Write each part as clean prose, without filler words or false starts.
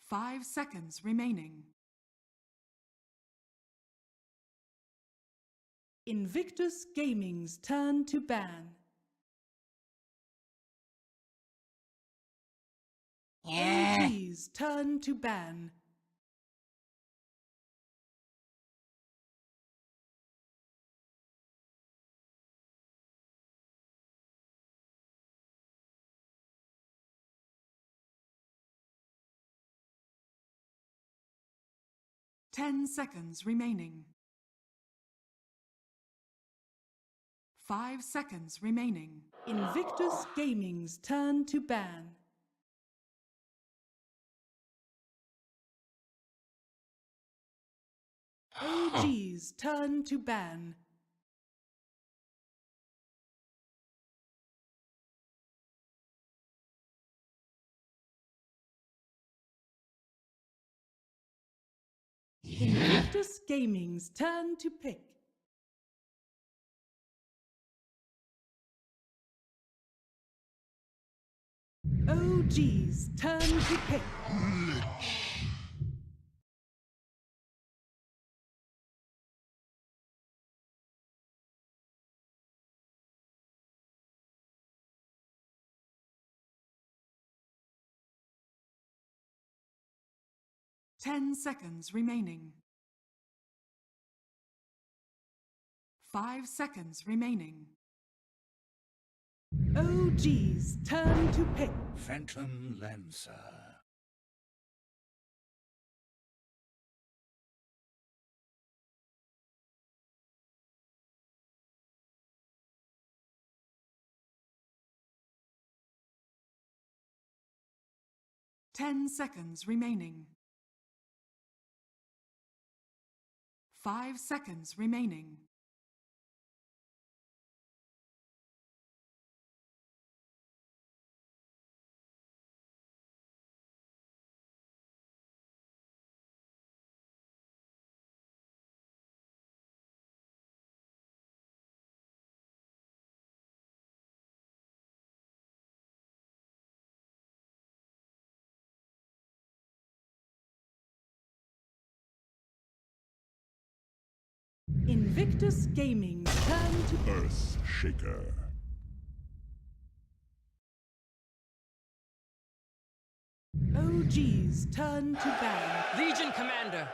5 seconds remaining. Invictus Gaming's turn to ban. OG's turn to ban. Ten seconds remaining. 5 seconds remaining. Invictus Gaming's turn to ban. OG's turn to ban. Invictus Gaming's turn to pick. OG's turn to pick. 10 seconds remaining. 5 seconds remaining. OG's turn to pick. Phantom Lancer. Ten seconds remaining. 5 seconds remaining. Invictus Gaming's turn to Earth Shaker. OG's turn to ban. Legion Commander.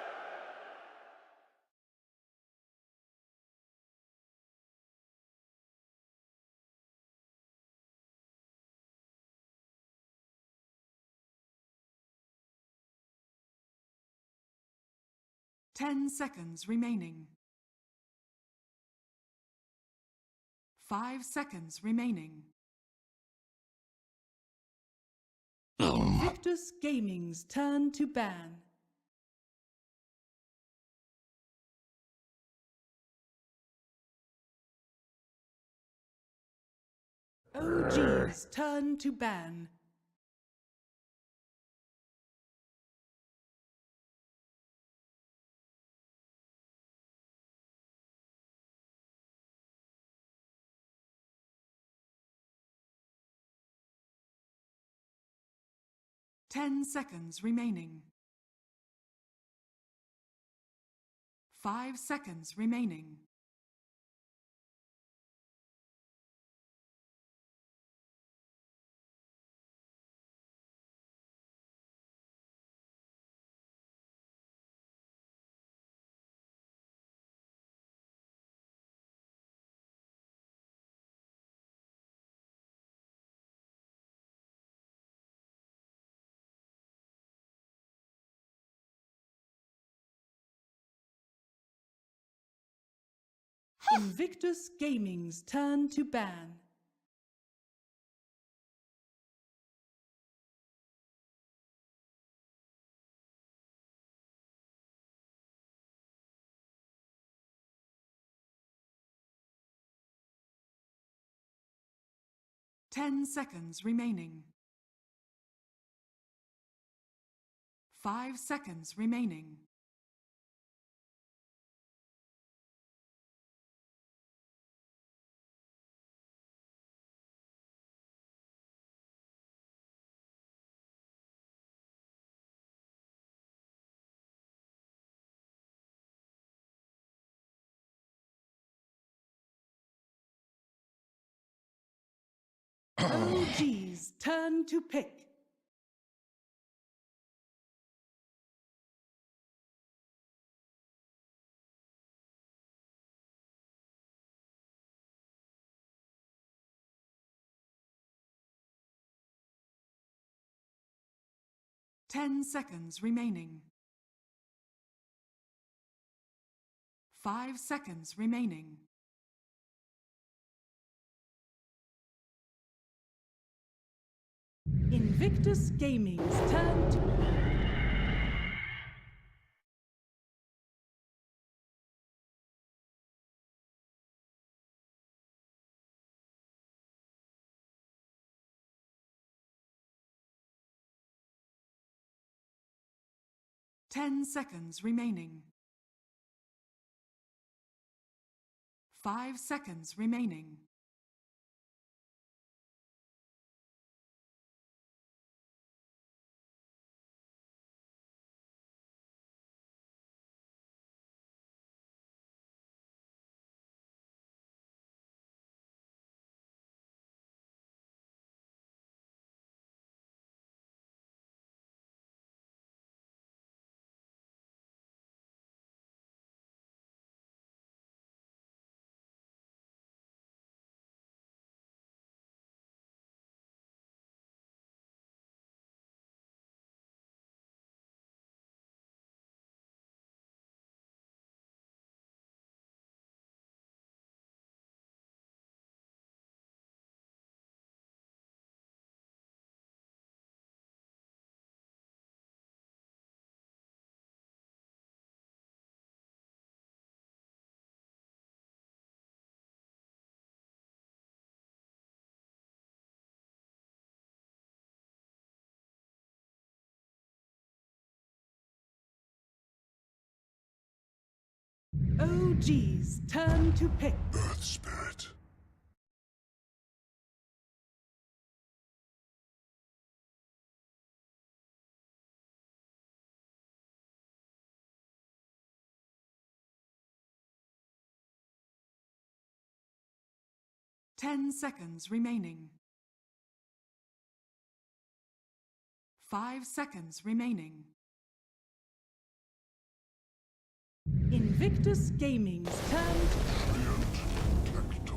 Ten seconds remaining. 5 seconds remaining. Invictus Gaming's turn to ban. OG's turn to ban. Ten seconds remaining. 5 seconds remaining. Invictus Gaming's turn to ban. Ten seconds remaining. 5 seconds remaining. OG's turn to pick. Ten seconds remaining. 5 seconds remaining. Invictus Gaming's turn to... Ten seconds remaining. 5 seconds remaining. OG's turn to pick. Earth Spirit. Ten seconds remaining. 5 seconds remaining. Invictus Gaming's turn. Giant Protector.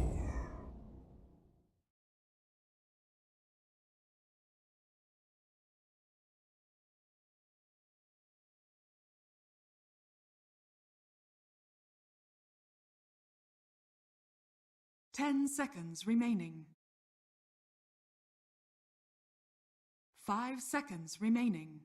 Ten seconds remaining. 5 seconds remaining.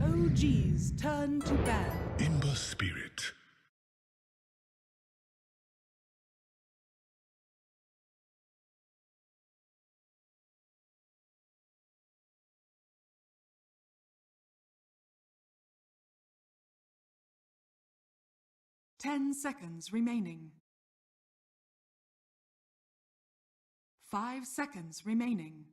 OG's turn to ban. Ember Spirit. Ten seconds remaining. 5 seconds remaining.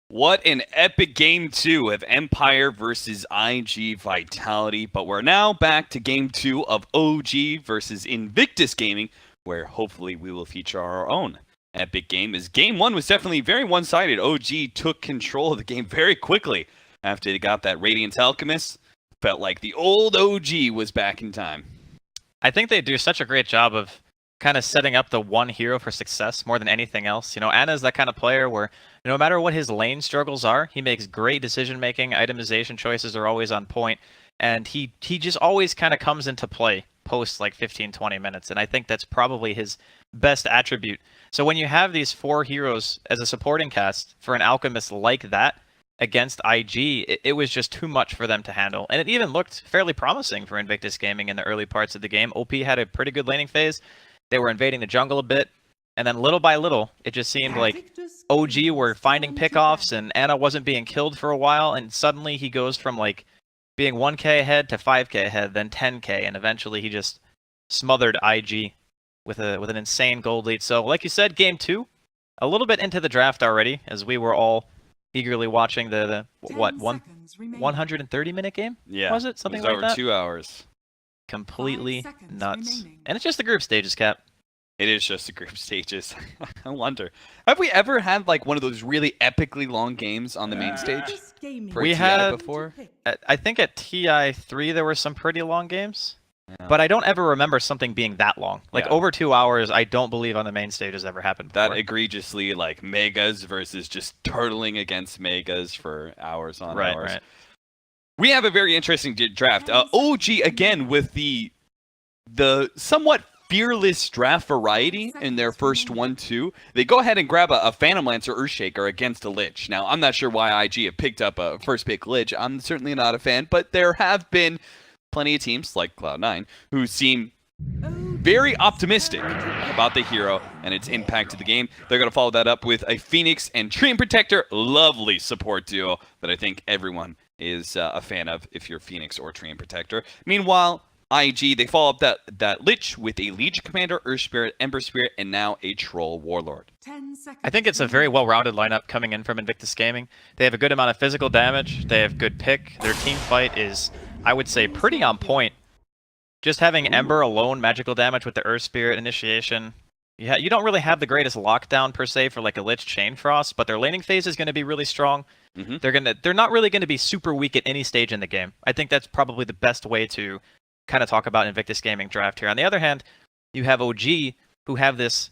What an epic game 2 of Empire versus IG Vitality. But we're now back to game 2 of OG versus Invictus Gaming, where hopefully we will feature our own epic game. As game 1 was definitely very one-sided. OG took control of the game very quickly after they got that Radiant Alchemist. Felt like the old OG was back in time. I think they do such a great job of kind of setting up the one hero for success more than anything else. You know, Ana's that kind of player where no matter what his lane struggles are, he makes great decision making, itemization choices are always on point, and he just always kind of comes into play post like 15-20 minutes, and I think that's probably his best attribute. So when you have these 4 heroes as a supporting cast for an alchemist like that against IG, it was just too much for them to handle. And it even looked fairly promising for Invictus Gaming in the early parts of the game. OP had a pretty good laning phase. They were invading the jungle a bit. And then little by little, it just seemed like OG were finding pickoffs and Ana wasn't being killed for a while. And suddenly he goes from like being 1k ahead to 5k ahead, then 10k. And eventually he just smothered IG with an insane gold lead. So like you said, game 2, a little bit into the draft already, as we were all eagerly watching the 130-minute game? Yeah. Was it? Something it was like over that? 2 hours. Completely nuts. And it's just the group stages, Cap. It is just the group stages. I wonder. Have we ever had like one of those really epically long games on the main stage? For We TI had- before? I think at TI3 there were some pretty long games. Yeah. But I don't ever remember something being that long. Like Yeah. over 2 hours, I don't believe on the main stage has ever happened before. That egregiously like megas versus just turtling against megas for hours on right, hours. right. We have a very interesting draft. OG again with the somewhat fearless draft variety in their first 1-2. They go ahead and grab a Phantom Lancer Earthshaker against a Lich. Now, I'm not sure why IG have picked up a first pick Lich. I'm certainly not a fan, but there have been plenty of teams like Cloud9 who seem very optimistic about the hero and its impact to the game. They're going to follow that up with a Phoenix and Treant Protector. Lovely support duo that I think everyone is a fan of if you're Phoenix or Treant Protector. Meanwhile, IG, they follow up that Lich with a Legion Commander, Earth Spirit, Ember Spirit, and now a Troll Warlord. I think it's a very well-rounded lineup coming in from Invictus Gaming. They have a good amount of physical damage. They have good pick. Their team fight is, I would say, pretty on point. Just having Ember alone, magical damage with the Earth Spirit initiation. You don't really have the greatest lockdown per se for like a Lich Chain Frost, but their laning phase is going to be really strong. Mhm. They're not really going to be super weak at any stage in the game. I think that's probably the best way to kind of talk about Invictus Gaming draft here. On the other hand, you have OG who have this.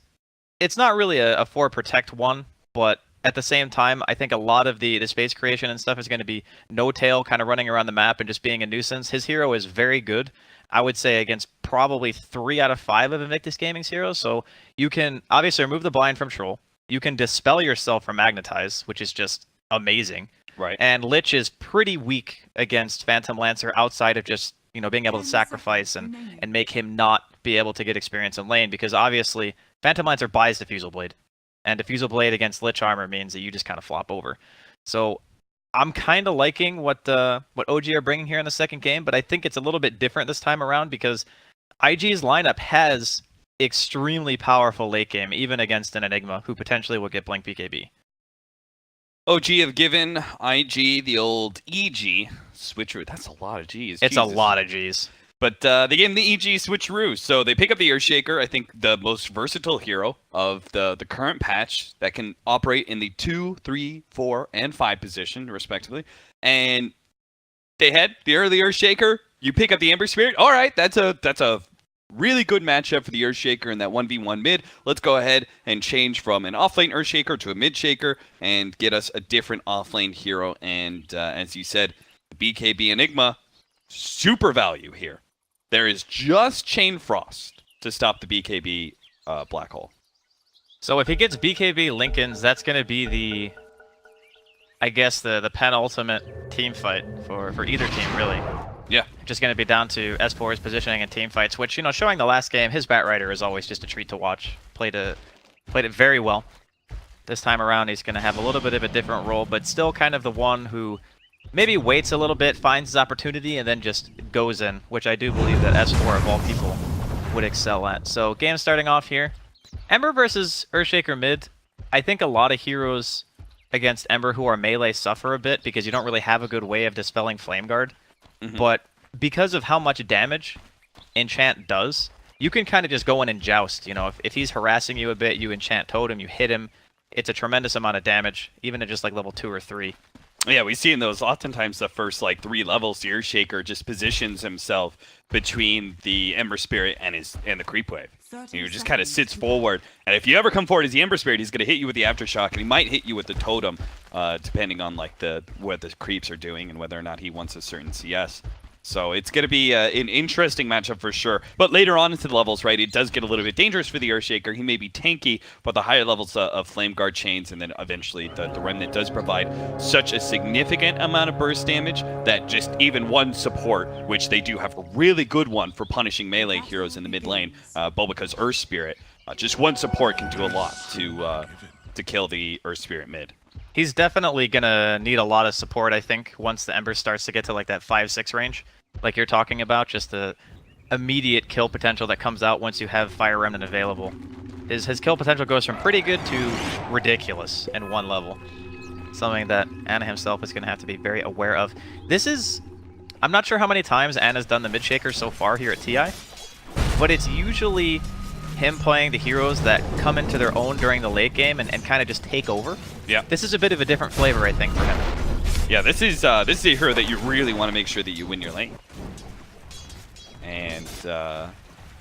It's not really a 4 protect one, but at the same time, I think a lot of the space creation and stuff is going to be no tail, kind of running around the map and just being a nuisance. His hero is very good, I would say, against probably 3 out of 5 of Invictus Gaming's heroes. So you can obviously remove the blind from Troll. You can dispel yourself from Magnetize, which is just amazing. Right. And Lich is pretty weak against Phantom Lancer outside of just, being able to sacrifice and make him not be able to get experience in lane, because obviously Phantom Lancer buys Diffusal Blade. And Diffusal Blade against Lich armor means that you just kind of flop over. So I'm kind of liking what OG are bringing here in the second game, but I think it's a little bit different this time around because IG's lineup has extremely powerful late game, even against an Enigma, who potentially will get Blink BKB. OG have given IG the old EG switcheroo. That's a lot of G's. It's a Jesus. lot of Gs. But they gave him the EG switcheroo. So they pick up the Earthshaker, I think the most versatile hero of the current patch that can operate in the 2, 3, 4, and 5 position, respectively. And they head the early Earthshaker. You pick up the Ember Spirit. All right, that's a really good matchup for the Earthshaker in that 1v1 mid. Let's go ahead and change from an offlane Earthshaker to a mid shaker and get us a different offlane hero. And as you said, the BKB Enigma, super value here. There is just Chain Frost to stop the BKB Black Hole. So if he gets BKB Lincolns, that's going to be the penultimate team fight for either team, really. Yeah. Just going to be down to S4's positioning and team fights, which, showing the last game, his Batrider is always just a treat to watch. Played it very well. This time around, he's going to have a little bit of a different role, but still kind of the one who maybe waits a little bit, finds his opportunity, and then just goes in, which I do believe that S4 of all people would excel at. So game starting off here. Ember versus Earthshaker mid. I think a lot of heroes against Ember who are melee suffer a bit because you don't really have a good way of dispelling Flame Guard. But because of how much damage Enchant does, you can kind of just go in and joust. If he's harassing you a bit, you enchant Totem, you hit him. It's a tremendous amount of damage, even at just like level 2 or 3. Yeah, we see in those oftentimes the first 3 levels, the Earthshaker just positions himself between the Ember Spirit and the Creep Wave. He just kind of sits forward, and if you ever come forward as the Ember Spirit, he's going to hit you with the Aftershock, and he might hit you with the Totem, depending on what the creeps are doing and whether or not he wants a certain CS. So it's going to be an interesting matchup for sure. But later on into the levels, right, it does get a little bit dangerous for the Earthshaker. He may be tanky, but the higher levels of Flame Guard chains, and then eventually the Remnant does provide such a significant amount of burst damage that just even one support, which they do have a really good one for punishing melee heroes in the mid lane, Bulbika's Earth Spirit, just one support can do a lot to kill the Earth Spirit mid. He's definitely gonna need a lot of support, I think, once the Ember starts to get to like that 5-6 range, like you're talking about, just the immediate kill potential that comes out once you have Fire Remnant available. His kill potential goes from pretty good to ridiculous in one level. Something that Anna himself is gonna have to be very aware of. This is, I'm not sure how many times Anna's done the mid shaker so far here at TI, but it's usually him playing the heroes that come into their own during the late game and kind of just take over. Yeah. This is a bit of a different flavor, I think, for him. Yeah, this is a hero that you really want to make sure that you win your lane. And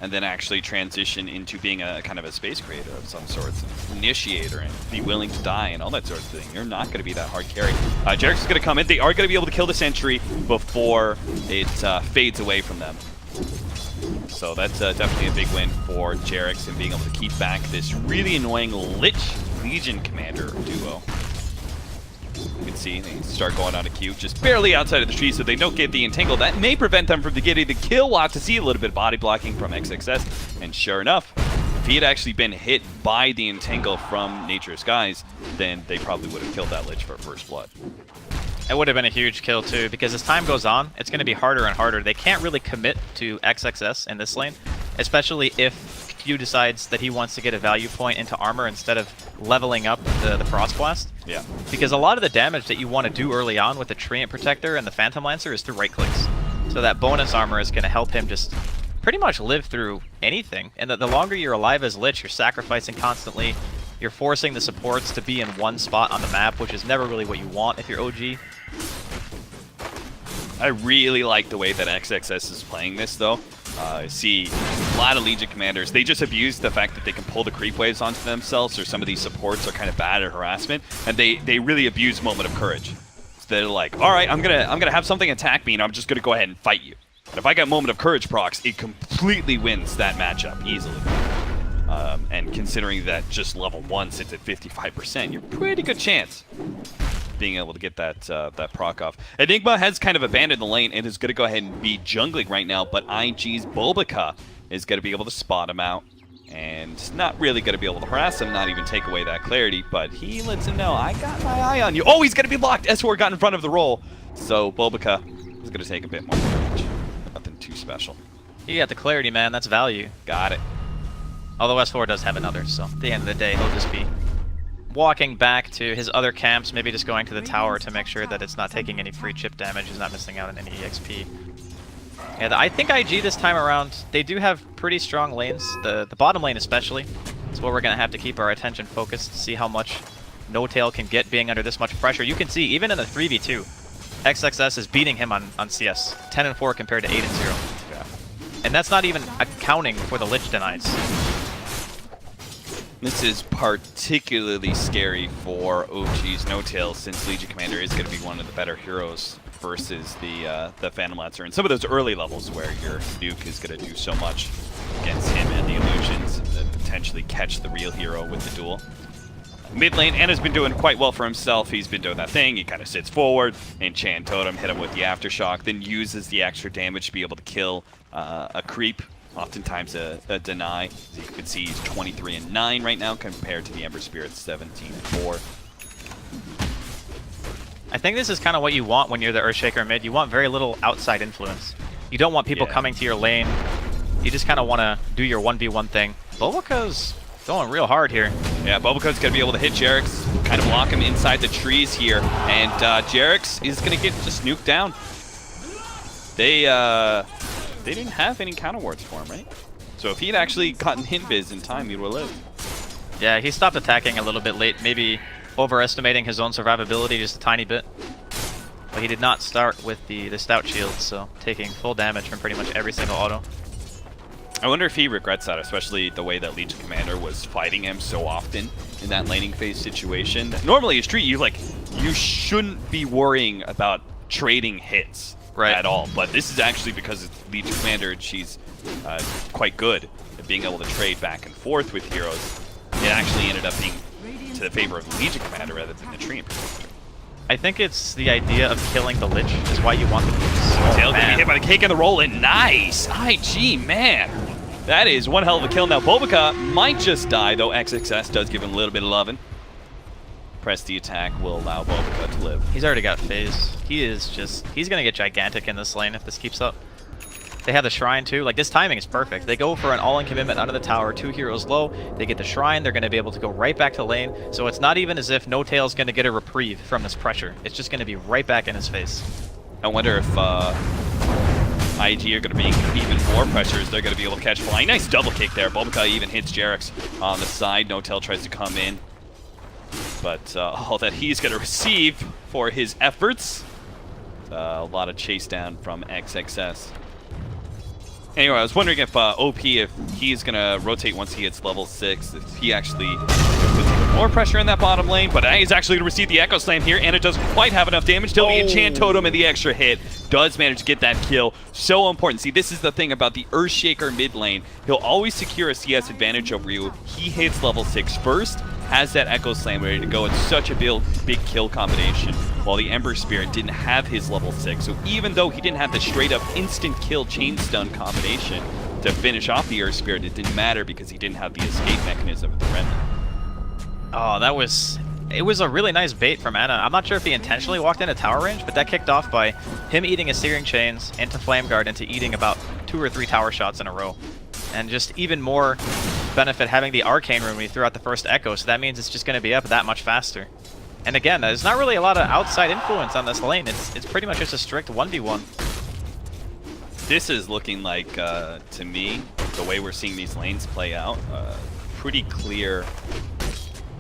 then actually transition into being a kind of a space creator of some sorts, an initiator, and be willing to die and all that sort of thing. You're not going to be that hard carry. Jarex is going to come in. They are going to be able to kill the sentry before it fades away from them. So that's definitely a big win for Jarex and being able to keep back this really annoying Lich Legion Commander duo. You can see they start going out of queue, just barely outside of the tree, so they don't get the entangle. That may prevent them from getting the kill. We'll have to see a little bit of body blocking from XXS. And sure enough, if he had actually been hit by the entangle from Nature's Skies, then they probably would have killed that Lich for first blood. It would have been a huge kill too, because as time goes on, it's going to be harder and harder. They can't really commit to XXS in this lane, especially if Q decides that he wants to get a value point into armor instead of leveling up the Frost Blast. Yeah. Because a lot of the damage that you want to do early on with the Treant Protector and the Phantom Lancer is through right clicks. So that bonus armor is going to help him just pretty much live through anything. And the longer you're alive as Lich, you're sacrificing constantly. You're forcing the supports to be in one spot on the map, which is never really what you want if you're OG. I really like the way that XXS is playing this, though. I see a lot of Legion commanders. They just abuse the fact that they can pull the creep waves onto themselves, or some of these supports are kind of bad at harassment, and they really abuse Moment of Courage. So they're like, all right, I'm gonna have something attack me, and I'm just gonna go ahead and fight you. But if I got Moment of Courage procs, it completely wins that matchup easily. And considering that just level 1 sits at 55%, you're pretty good chance being able to get that proc off. Enigma has kind of abandoned the lane and is going to go ahead and be jungling right now, but IG's Bulbika is going to be able to spot him out and not really going to be able to harass him, not even take away that clarity, but he lets him know, I got my eye on you. Oh, he's going to be blocked. S4 got in front of the roll, so Bulbika is going to take a bit more damage. Nothing too special. You got the clarity, man. That's value. Got it. Although S4 does have another, so at the end of the day, he'll just be walking back to his other camps, maybe just going to the tower to make sure that it's not taking any free chip damage, he's not missing out on any EXP. Yeah, I think IG this time around, they do have pretty strong lanes, the bottom lane especially. It's where we're going to have to keep our attention focused to see how much No Tail can get being under this much pressure. You can see, even in the 3v2, XXS is beating him on CS, 10-4 compared to 8-0. Yeah. And that's not even accounting for the Lich denies. This is particularly scary for OG's No Tail, since Legion Commander is going to be one of the better heroes versus the Phantom Lancer and some of those early levels where your nuke is going to do so much against him and the illusions and potentially catch the real hero with the duel. Mid lane, Anna's been doing quite well for himself. He's been doing that thing. He kind of sits forward, enchant totem, hit him with the aftershock, then uses the extra damage to be able to kill a creep. Oftentimes a deny. As you can see, he's 23-9 right now compared to the Ember Spirit's 17-4. I think this is kind of what you want when you're the Earthshaker mid. You want very little outside influence. You don't want people coming to your lane. You just kind of want to do your 1v1 thing. Bulbika's going real hard here. Yeah, Bulbika's going to be able to hit Jarex, kind of block him inside the trees here. And Jarex is going to get just nuked down. They didn't have any counter wards for him, right? So if he'd actually gotten Invis in time, he would have lived. Yeah, he stopped attacking a little bit late, maybe overestimating his own survivability just a tiny bit. But he did not start with the stout shield, so taking full damage from pretty much every single auto. I wonder if he regrets that, especially the way that Legion Commander was fighting him so often in that laning phase situation. Normally, as Street, you shouldn't be worrying about trading hits at all. But this is actually because it's Legion Commander and she's quite good at being able to trade back and forth with heroes. It actually ended up being to the favor of Legion Commander rather than the tree in particular. I think it's the idea of killing the Lich is why you want the Tail gonna be hit by the cake and the roll, and nice! IG, man! That is one hell of a kill. Now, Bobica might just die, though XXS does give him a little bit of loving. Press the attack will allow Bobica to live. He's already got phase. He's gonna get gigantic in this lane if this keeps up. They have the Shrine too. Like, this timing is perfect. They go for an all-in commitment under the tower, 2 heroes low. They get the Shrine. They're going to be able to go right back to lane. So it's not even as if No Tail's going to get a reprieve from this pressure. It's just going to be right back in his face. I wonder if IG are going to be even more pressures. They're going to be able to catch flying. Nice double kick there. Bobica even hits Jarex on the side. No Tail tries to come in. But all that he's going to receive for his efforts. A lot of chase down from XXS. Anyway, I was wondering if OP, if he's going to rotate once he hits level 6, if he actually puts even more pressure in that bottom lane, but he's actually going to receive the Echo Slam here, and it doesn't quite have enough damage till the Enchant Totem and the extra hit does manage to get that kill. So important. See, this is the thing about the Earthshaker mid lane. He'll always secure a CS advantage over you. He hits level 6 first, has that Echo Slam ready to go. It's such a big kill combination, while the Ember Spirit didn't have his level 6. So even though he didn't have the straight up instant kill chain stun combination to finish off the Earth Spirit, it didn't matter because he didn't have the escape mechanism of the Remnant. Oh, it was a really nice bait from Ana. I'm not sure if he intentionally walked into tower range, but that kicked off by him eating his Searing Chains into Flame Guard into eating about 2 or 3 tower shots in a row. And just even more benefit having the Arcane Rune when he threw out the first Echo, so that means it's just going to be up that much faster. And again, there's not really a lot of outside influence on this lane. It's pretty much just a strict 1v1. This is looking like, to me, the way we're seeing these lanes play out, pretty clear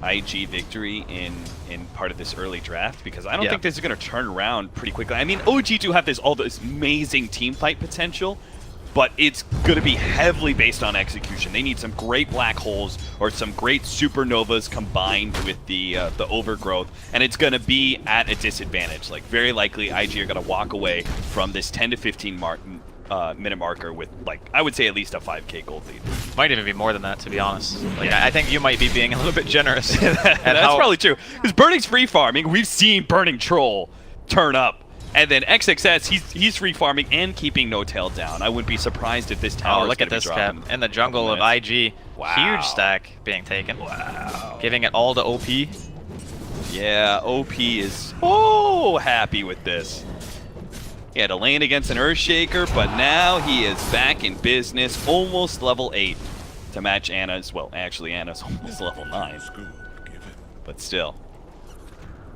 IG victory in part of this early draft, because I don't think this is going to turn around pretty quickly. I mean, OG do have all this amazing team fight potential, but it's going to be heavily based on execution. They need some great black holes or some great supernovas combined with the overgrowth, and it's going to be at a disadvantage. Like, very likely IG are going to walk away from this 10 to 15 minute marker with, like, I would say at least a 5k gold lead. Might even be more than that, to be honest. Like, I think you might be being a little bit generous. That's probably true. Because Burning's free farming. We've seen Burning Troll turn up. And then XXS, he's free farming and keeping No Tail down. I wouldn't be surprised if this tower. Oh, look at this cap in the jungle of IG. Wow. Huge stack being taken. Wow. Giving it all to OP. Yeah, OP is so happy with this. He had to lane against an Earthshaker, but now he is back in business, almost level 8 to match Anna's. Well, actually, Anna's almost level 9, but still,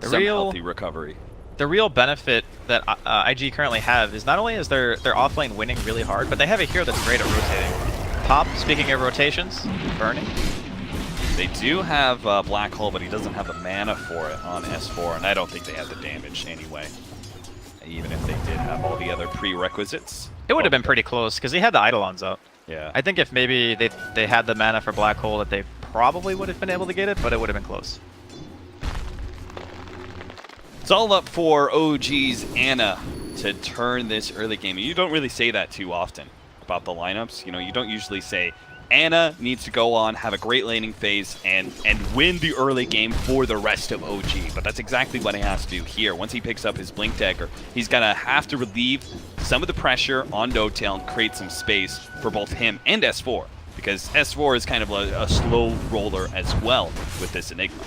some healthy recovery. The real benefit that IG currently have is not only is their offlane winning really hard, but they have a hero that's great at rotating. Top, speaking of rotations, Burning. They do have Black Hole, but he doesn't have the mana for it on S4, and I don't think they have the damage anyway. Even if they did have all the other prerequisites. It would have been pretty close, because he had the Eidolons out. Yeah. I think if maybe they had the mana for Black Hole, that they probably would have been able to get it, but it would have been close. It's all up for OG's Ana to turn this early game. You don't really say that too often about the lineups. You know, you don't usually say Ana needs to go on, have a great laning phase, and win the early game for the rest of OG. But that's exactly what he has to do here. Once he picks up his Blink Dagger, he's going to have to relieve some of the pressure on No Tail and create some space for both him and S4. Because S4 is kind of a slow roller as well with this Enigma.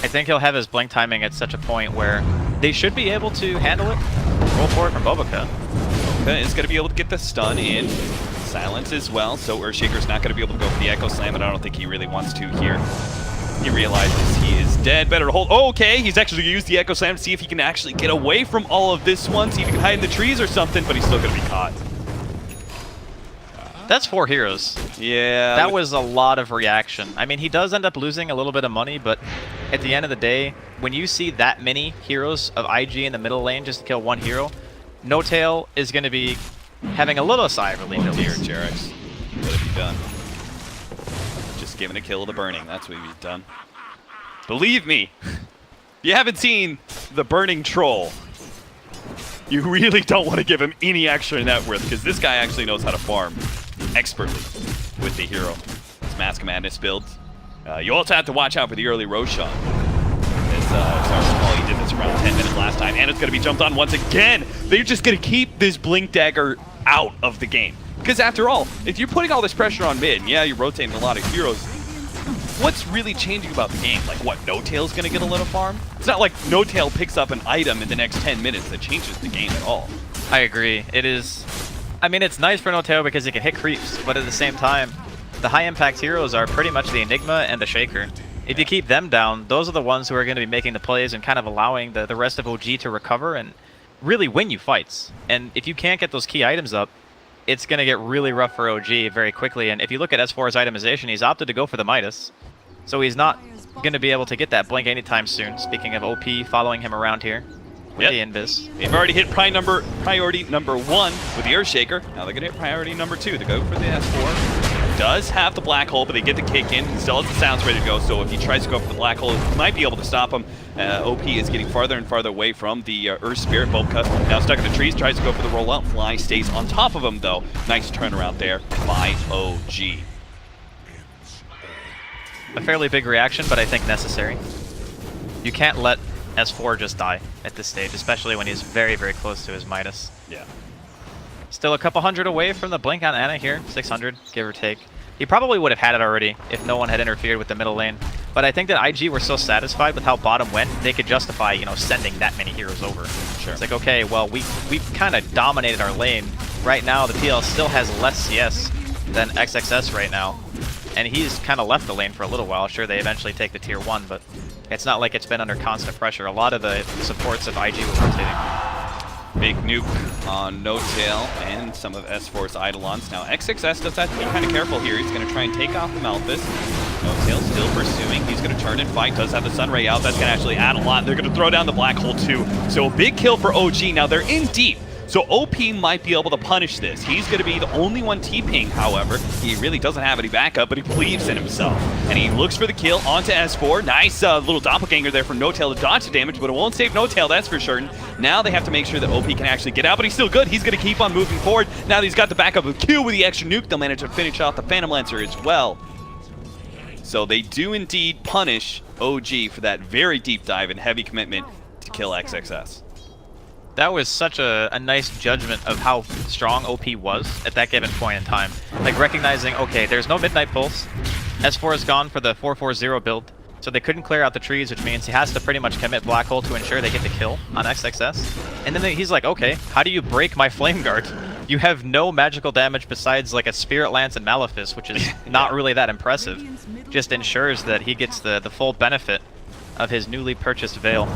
I think he'll have his blink timing at such a point where they should be able to handle it. Roll for it from Bobica. Bobica is going to be able to get the stun in. Silence as well, so Earthshaker's not going to be able to go for the Echo Slam, and I don't think he really wants to here. He realizes he is dead. Better to hold. Oh, okay, he's actually going to use the Echo Slam to see if he can actually get away from all of this one, see if he can hide in the trees or something, but he's still going to be caught. That's 4 heroes. Yeah. That was a lot of reaction. I mean, he does end up losing a little bit of money, but at the end of the day, when you see that many heroes of IG in the middle lane just to kill 1 hero, No Tail is going to be having a little sigh of relief. Oh dear, Jarex. What have you done? Just giving a kill to Burning. That's what you've done. Believe me, you haven't seen the Burning Troll. You really don't want to give him any extra net worth, because this guy actually knows how to farm expertly with the hero. This Mask of Madness build. You also have to watch out for the early Roshan. As I recall, he did this around 10 minutes last time, and it's going to be jumped on once again. They're just going to keep this Blink Dagger out of the game. Because after all, if you're putting all this pressure on mid, and yeah, you're rotating a lot of heroes, what's really changing about the game? Like, what, No-Tail's going to get a little farm? It's not like No-Tail picks up an item in the next 10 minutes that changes the game at all. I agree. It is... I mean, it's nice for No-Tail because he can hit creeps, but at the same time, the high-impact heroes are pretty much the Enigma and the Shaker. If you keep them down, those are the ones who are going to be making the plays and kind of allowing the rest of OG to recover and really win you fights. And if you can't get those key items up, it's going to get really rough for OG very quickly. And if you look at S4's itemization, he's opted to go for the Midas. So he's not going to be able to get that blink anytime soon. Speaking of OP following him around here with the Invis. They've already hit priority number 1 with the Earthshaker. Now they're going to hit priority number 2 to go for the S4. Does have the black hole, but they get the kick in. He still has the sounds ready to go, so if he tries to go for the black hole, he might be able to stop him. OP is getting farther and farther away from the Earth Spirit. Bulka now stuck in the trees, tries to go for the rollout. Fly stays on top of him, though. Nice turnaround there by OG. A fairly big reaction, but I think necessary. You can't let S4 just die at this stage, especially when he's very, very close to his Midas. Yeah. Still a couple hundred away from the blink on Ana here, 600, give or take. He probably would have had it already if no one had interfered with the middle lane. But I think that IG were so satisfied with how bottom went, they could justify, you know, sending that many heroes over. Sure. It's like, okay, well, we've kind of dominated our lane. Right now, the PL still has less CS than XXS right now. And he's kind of left the lane for a little while. Sure, they eventually take the tier 1, but it's not like it's been under constant pressure. A lot of the supports of IG were rotating. Big nuke on No-Tail and some of S4's Eidolons. Now, XXS does have to be kind of careful here. He's going to try and take off the Malthus. No-Tail still pursuing. He's going to turn and fight. Does have the Sunray out. That's going to actually add a lot. They're going to throw down the Black Hole, too. So a big kill for OG. Now, they're in deep. So OP might be able to punish this. He's going to be the only one TPing, however. He really doesn't have any backup, but he believes in himself. And he looks for the kill onto S4. Nice little doppelganger there from No-Tail to dodge the damage, but it won't save No-Tail, that's for certain. Now they have to make sure that OP can actually get out, but he's still good. He's going to keep on moving forward. Now that he's got the backup of Q with the extra nuke, they'll manage to finish off the Phantom Lancer as well. So they do indeed punish OG for that very deep dive and heavy commitment to kill XXS. That was such a nice judgment of how strong OP was at that given point in time. Like recognizing, okay, there's no Midnight Pulse. S4 is gone for the 440 build, so they couldn't clear out the trees, which means he has to pretty much commit Black Hole to ensure they get the kill on XXS. And then he's like, okay, how do you break my Flame Guard? You have no magical damage besides like a Spirit Lance and Malefice, which is not really that impressive. Just ensures that he gets the full benefit of his newly purchased Veil.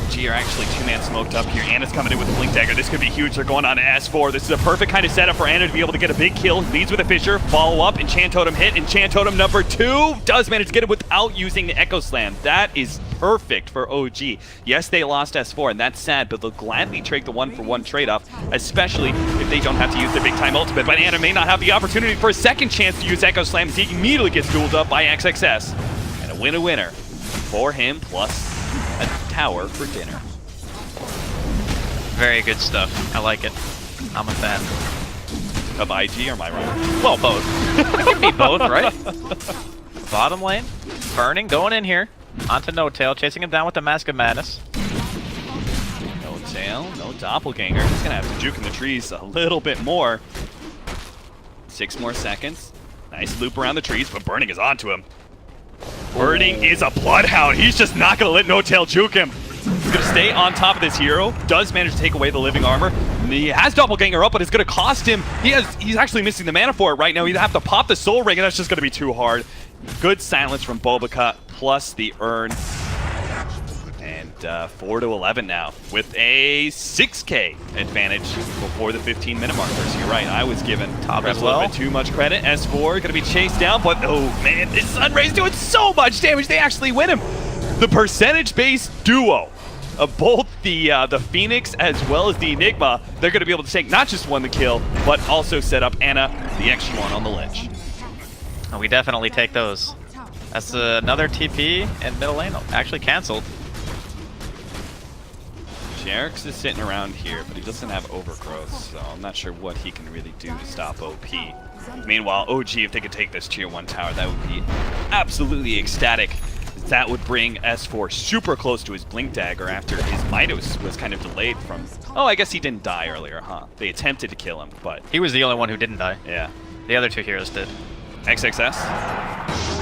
G are actually two-man smoked up here. Anna's coming in with a Blink Dagger. This could be huge. They're going on to S4. This is a perfect kind of setup for Anna to be able to get a big kill. Leads with a Fissure. Follow up. Enchant Totem hit. Enchant Totem number 2 does manage to get it without using the Echo Slam. That is perfect for OG. Yes, they lost S4, and that's sad, but they'll gladly take the one-for-one trade-off, especially if they don't have to use their big-time ultimate. But Anna may not have the opportunity for a second chance to use Echo Slam as he immediately gets dueled up by XXS. And a winner for him, plus a tower for dinner. Very good stuff. I like it. I'm a fan. Of IG, or am I wrong? Well, both. It could be both, right? Bottom lane. Burning, going in here. Onto No-Tail, chasing him down with the Mask of Madness. No-Tail, no Doppelganger. He's going to have to juke in the trees a little bit more. 6 more seconds. Nice loop around the trees, but Burning is onto him. Burning is a Bloodhound. He's just not going to let No-Tail juke him. He's going to stay on top of this hero. Does manage to take away the living armor. He has Doppelganger up, but it's going to cost him. He's actually missing the mana for it right now. He'd have to pop the Soul Ring, and that's just going to be too hard. Good silence from Bobacut, plus the Urn. And 4-11 now, with a 6K advantage before the 15-minute markers. You're right, I was given perhaps a little bit too much credit. S4 going to be chased down, but oh man, this Sunray's doing so much damage, they actually win him. The percentage-based duo of both the Phoenix as well as the Enigma, they're going to be able to take not just one the kill, but also set up Anna, the extra one on the ledge. Oh, we definitely take those. That's another TP in middle lane, actually cancelled. Jerix is sitting around here, but he doesn't have overgrowth, so I'm not sure what he can really do to stop OP. Meanwhile, OG, if they could take this tier 1 tower, that would be absolutely ecstatic. That would bring S4 super close to his Blink Dagger after his Midos was kind of delayed from... Oh, I guess he didn't die earlier, huh? They attempted to kill him, but... He was the only one who didn't die. Yeah. The other 2 heroes did. XXS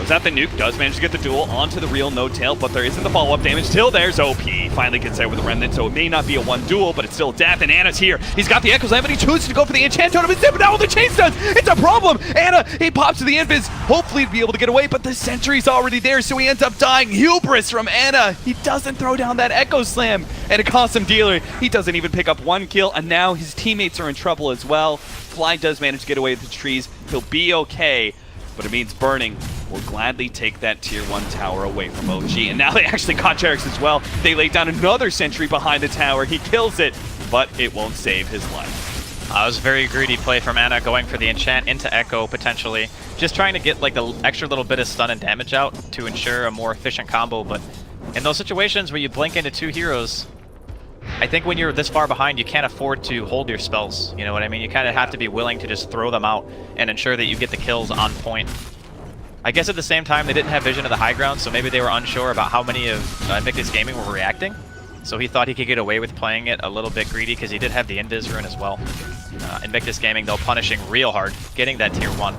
goes out the nuke, does manage to get the duel onto the real No Tail, but there isn't the follow-up damage. Till there's OP. Finally gets there with a Remnant, so it may not be a 1 duel, but it's still Death, and Anna's here. He's got the Echo Slam, but he chooses to go for the Enchant Totem instead, but now with the Chain Stuns, it's a problem! Anna, he pops to the Invis, hopefully to be able to get away, but the Sentry's already there, so he ends up dying. Hubris from Anna. He doesn't throw down that Echo Slam, and it costs him Dealer. He doesn't even pick up 1 kill, and now his teammates are in trouble as well. Fly does manage to get away with the trees. He'll be okay, but it means Burning will gladly take that tier 1 tower away from OG. And now they actually caught Jerix as well. They laid down another sentry behind the tower. He kills it, but it won't save his life. It was a very greedy play from Anna, going for the enchant into Echo potentially. Just trying to get like the extra little bit of stun and damage out to ensure a more efficient combo. But in those situations where you blink into 2 heroes, I think when you're this far behind, you can't afford to hold your spells. You know what I mean? You kind of have to be willing to just throw them out and ensure that you get the kills on point. I guess at the same time, they didn't have vision of the high ground, so maybe they were unsure about how many of Invictus Gaming were reacting. So he thought he could get away with playing it a little bit greedy because he did have the Invis rune as well. Invictus Gaming, though, punishing real hard, getting that tier 1.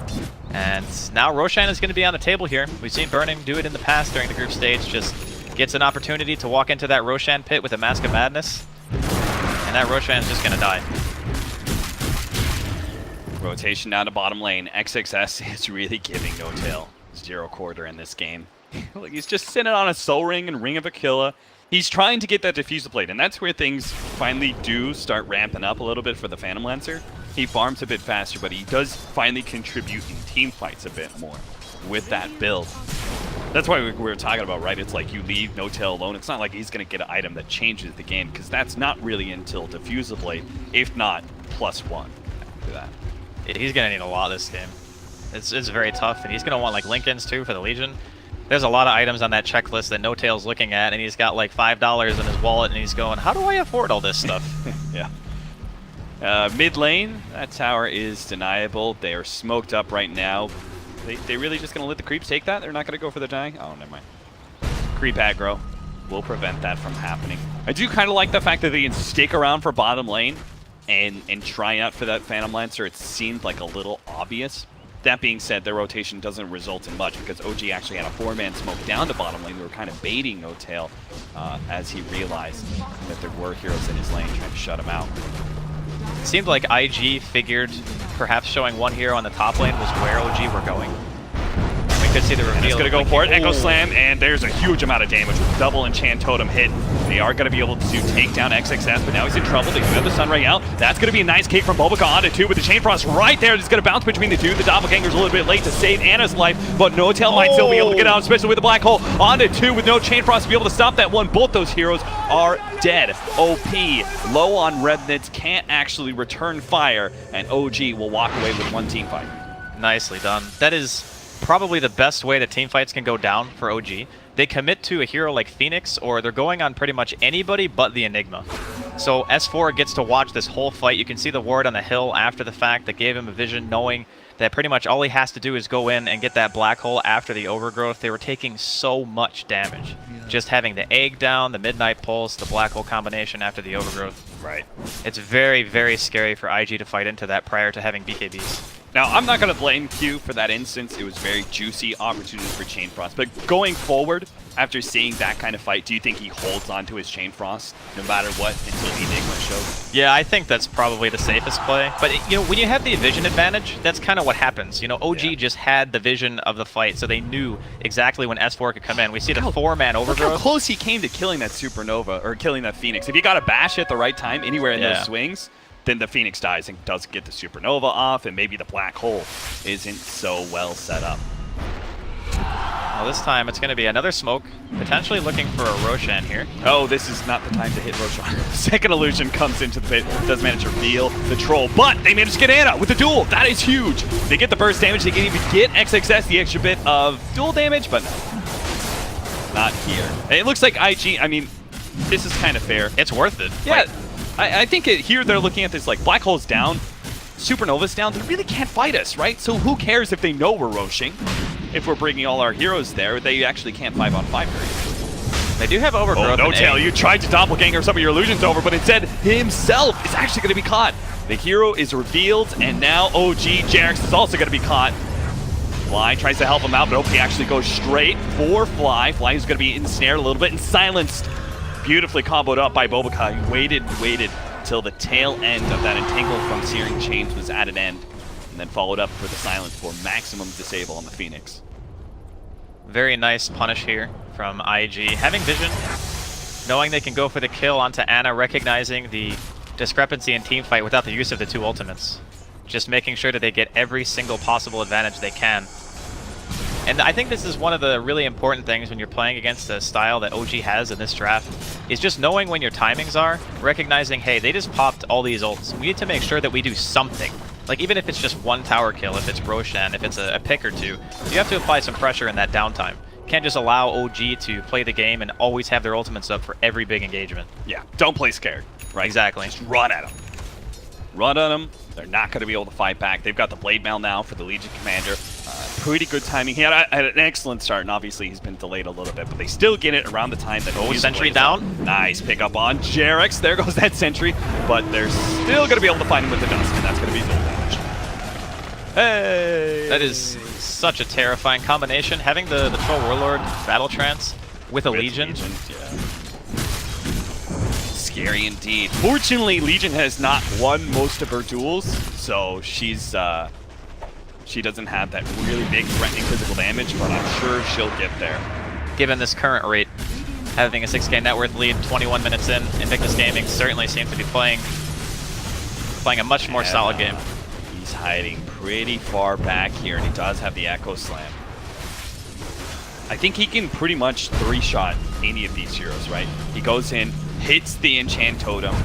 And now Roshan is going to be on the table here. We've seen Burning do it in the past during the group stage, just gets an opportunity to walk into that Roshan pit with a Mask of Madness. And that Roshan is just going to die. Rotation down to bottom lane. XXS is really giving No Tail 0 quarter in this game. Like, he's just sitting on a Soul Ring and Ring of Aquila. He's trying to get that Diffusal Blade, and that's where things finally do start ramping up a little bit for the Phantom Lancer. He farms a bit faster, but he does finally contribute in team fights a bit more with that build. That's why we were talking about, right? It's like you leave No Tail alone. It's not like he's going to get an item that changes the game, because that's not really until Diffusal Blade, if not +1 after that. He's going to need a lot this game. It's very tough, and he's going to want like Lincolns too for the Legion. There's a lot of items on that checklist that No Tail's looking at, and he's got like $5 in his wallet, and he's going, how do I afford all this stuff? Yeah. Mid lane, that tower is deniable. They are smoked up right now. They really just going to let the creeps take that? They're not going to go for the dying? Oh, never mind. Creep aggro will prevent that from happening. I do kind of like the fact that they can stick around for bottom lane and try out for that Phantom Lancer. It seemed like a little obvious. That being said, their rotation doesn't result in much because OG actually had a 4-man smoke down to bottom lane. They were kind of baiting No Tail as he realized that there were heroes in his lane trying to shut him out. It seemed like IG figured perhaps showing 1 hero on the top lane was where OG were going. We could see the reveal. And it's going to go for it. Echo Slam, and there's a huge amount of damage with double Enchant Totem hit. They are going to be able to take down XXS, but now he's in trouble. They do have the Sunray out. That's going to be a nice cake from Bulbaca onto 2 with the Chain Frost right there. It's going to bounce between the 2. The Doppelganger's a little bit late to save Anna's life, but No Tail might still be able to get out, especially with the Black Hole onto 2 with no Chain Frost to be able to stop that one. Both those heroes are dead. OP, low on Remnants, can't actually return fire, and OG will walk away with 1 team fight. Nicely done. That is probably the best way that team fights can go down for OG. They commit to a hero like Phoenix, or they're going on pretty much anybody but the Enigma. So S4 gets to watch this whole fight. You can see the ward on the hill after the fact that gave him a vision, knowing that pretty much all he has to do is go in and get that black hole after the overgrowth. They were taking so much damage. Just having the egg down, the midnight pulse, the black hole combination after the overgrowth. Right. It's very, very scary for IG to fight into that prior to having BKBs. Now, I'm not going to blame Q for that instance. It was very juicy opportunities for Chain Frost. But going forward, after seeing that kind of fight, do you think he holds on to his Chain Frost no matter what until the Enigma shows? Yeah, I think that's probably the safest play. But, you know, when you have the vision advantage, that's kind of what happens. You know, OG just had the vision of the fight, so they knew exactly when S4 could come in. We see the 4-man overgrowth. Look how close he came to killing that Supernova, or killing that Phoenix. If you got a bash at the right time anywhere in those swings, then the Phoenix dies and doesn't get the Supernova off, and maybe the Black Hole isn't so well set up. Well, this time it's going to be another smoke, potentially looking for a Roshan here. Oh, this is not the time to hit Roshan. Second illusion comes into the pit, does manage to reveal the troll, but they manage to get Anna with the duel. That is huge. They get the burst damage. They can even get XXS the extra bit of dual damage, but no, not here. It looks like IG, I mean, this is kind of fair. It's worth it. Yeah, I think here they're looking at this like Black Hole's down, Supernova's down. They really can't fight us, right? So who cares if they know we're roshing? If we're bringing all our heroes there, they actually can't 5-on-5 very. They do have overgrowth. Oh, no tail. You tried to doppelganger some of your illusions over, but instead himself is actually going to be caught. The hero is revealed, and now OG Jarex is also going to be caught. Fly tries to help him out, but OP actually goes straight for Fly. Fly is going to be ensnared a little bit and silenced. Beautifully comboed up by Bobakai. He waited till the tail end of that entangle from Searing Chains was at an end, and then followed up for the silence for maximum disable on the Phoenix. Very nice punish here from IG. Having vision, knowing they can go for the kill onto Ana, recognizing the discrepancy in team fight without the use of the 2 ultimates. Just making sure that they get every single possible advantage they can. And I think this is one of the really important things when you're playing against a style that OG has in this draft, is just knowing when your timings are, recognizing, hey, they just popped all these ults. We need to make sure that we do something. Like, even if it's just 1 tower kill, if it's Roshan, if it's a pick or 2, you have to apply some pressure in that downtime. You can't just allow OG to play the game and always have their ultimates up for every big engagement. Yeah, don't play scared, right? Exactly. Just run at them. Run at them. They're not going to be able to fight back. They've got the Blade Mail now for the Legion Commander. Pretty good timing. He had an excellent start, and obviously he's been delayed a little bit, but they still get it around the time that... Oh, sentry down. Nice pickup on Jarex. There goes that sentry, but they're still going to be able to find him with the dust, and that's going to be dual damage. Hey! That is such a terrifying combination. Having the Troll Warlord Battle Trance with a Legion. Yeah. Scary indeed. Fortunately, Legion has not won most of her duels, so she's she doesn't have that really big threatening physical damage, but I'm sure she'll get there. Given this current rate, having a 6k net worth lead 21 minutes in, Invictus Gaming certainly seems to be playing a much more solid game. He's hiding pretty far back here, and he does have the Echo Slam. I think he can pretty much 3-shot any of these heroes, right? He goes in, hits the Enchant Totem,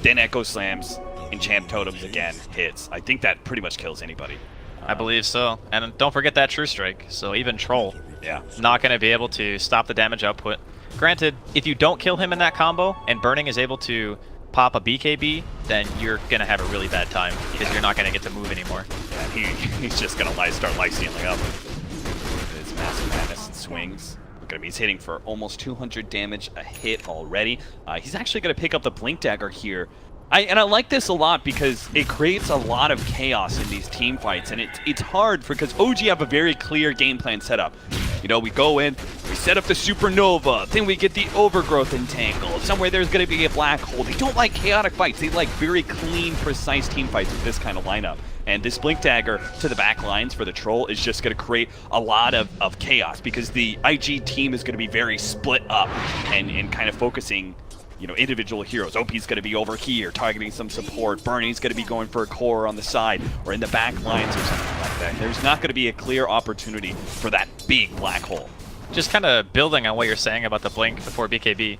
then Echo Slams, Enchant Totems again, hits. I think that pretty much kills anybody. I believe so. And don't forget that True Strike, so even Troll, yeah, not going to be able to stop the damage output. Granted, if you don't kill him in that combo, and Burning is able to pop a BKB, then you're going to have a really bad time, because you're not going to get to move anymore. Yeah, he's just going to start life-stealing up. His Massive Madness and swings. Look at him, he's hitting for almost 200 damage a hit already. He's actually going to pick up the Blink Dagger here. And I like this a lot because it creates a lot of chaos in these team fights, and it's hard because OG have a very clear game plan set up. You know, we go in, we set up the Supernova, then we get the Overgrowth Entangle. Somewhere there's going to be a Black Hole. They don't like chaotic fights. They like very clean, precise team fights with this kind of lineup. And this Blink Dagger to the back lines for the Troll is just going to create a lot of chaos because the IG team is going to be very split up and kind of focusing, you know, individual heroes. OP's going to be over here targeting some support. Burning's going to be going for a core on the side or in the back lines or something like that. There's not going to be a clear opportunity for that big black hole. Just kind of building on what you're saying about the Blink before BKB,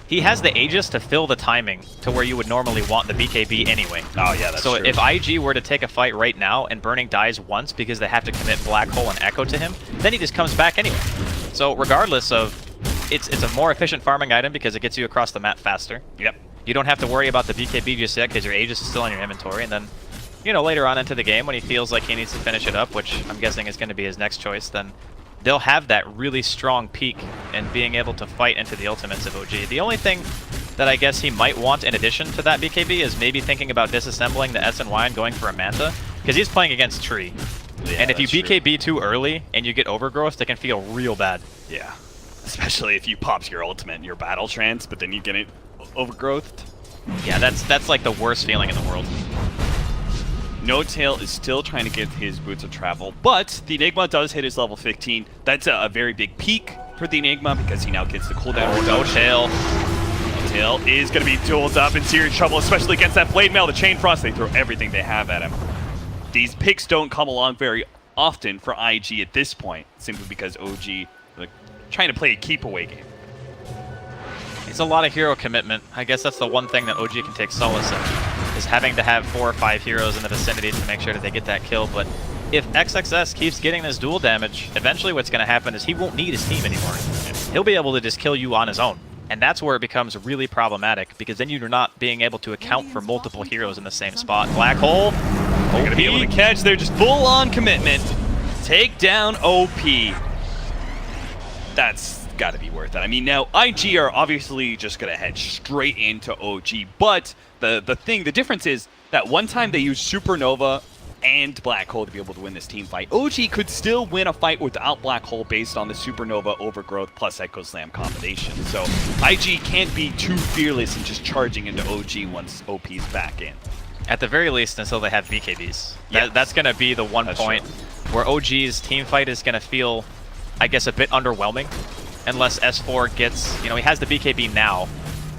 he has the Aegis to fill the timing to where you would normally want the BKB anyway. Oh yeah, that's so true. If IG were to take a fight right now and Burning dies once because they have to commit Black Hole and Echo to him, then he just comes back anyway. So regardless of, it's a more efficient farming item because it gets you across the map faster. Yep. You don't have to worry about the BKB just yet because your Aegis is still in your inventory, and then, you know, later on into the game when he feels like he needs to finish it up, which I'm guessing is going to be his next choice, then they'll have that really strong peak in being able to fight into the ultimates of OG. The only thing that I guess he might want in addition to that BKB is maybe thinking about disassembling the SNY and going for a Manta, because he's playing against Tree. Yeah, and if you true. BKB too early and you get Overgrowth, it can feel real bad. Yeah. Especially if you pops your ultimate in your battle trance, but then you get it overgrowthed. Yeah, that's like the worst feeling in the world. No Tail is still trying to get his Boots of Travel, but the Enigma does hit his level 15. That's a very big peak for the Enigma because he now gets the cooldown. No Tail. No Tail is going to be dueled up in serious trouble, especially against that Blade Mail, the Chain Frost. They throw everything they have at him. These picks don't come along very often for IG at this point, simply because OG like trying to play a keep away game. It's a lot of hero commitment. I guess that's the one thing that OG can take solace in, is having to have 4 or 5 heroes in the vicinity to make sure that they get that kill. But if XXS keeps getting this dual damage, eventually what's going to happen is he won't need his team anymore. He'll be able to just kill you on his own. And that's where it becomes really problematic, because then you're not being able to account for multiple heroes in the same spot. Black Hole, They're going to be able to catch. They're just full-on commitment. Take down OP. That's got to be worth it. I mean, now IG are obviously just going to head straight into OG, but the difference is that one time they used Supernova and Black Hole to be able to win this team fight. OG could still win a fight without Black Hole based on the Supernova Overgrowth plus Echo Slam combination. So IG can't be too fearless in just charging into OG once OP's back in. At the very least, until they have BKBs. Yeah, That's going to be the one point where OG's team fight is going to feel, I guess, a bit underwhelming. Unless S4 gets, he has the BKB now,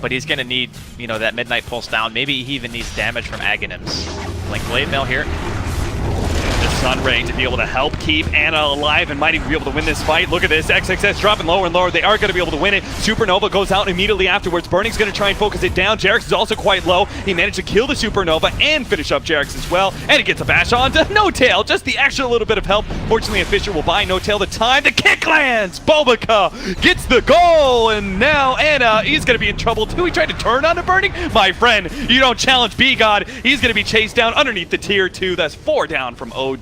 but he's going to need, that Midnight Pulse down. Maybe he even needs damage from Aghanims. Like Blade Mail here. The Sunray to be able to help keep Ana alive and might even be able to win this fight. Look at this, XXS dropping lower and lower. They are going to be able to win it. Supernova goes out immediately afterwards. Burning's going to try and focus it down. Jarex is also quite low. He managed to kill the Supernova and finish up Jarex as well. And he gets a bash on to No Tail. Just the extra little bit of help. Fortunately, a Fisher will buy No Tail the time. The kick lands. Bobica gets the goal. And now Ana, he's going to be in trouble too. He tried to turn on to Burning. My friend, you don't challenge B-God. He's going to be chased down underneath the tier 2. That's 4 down from OG.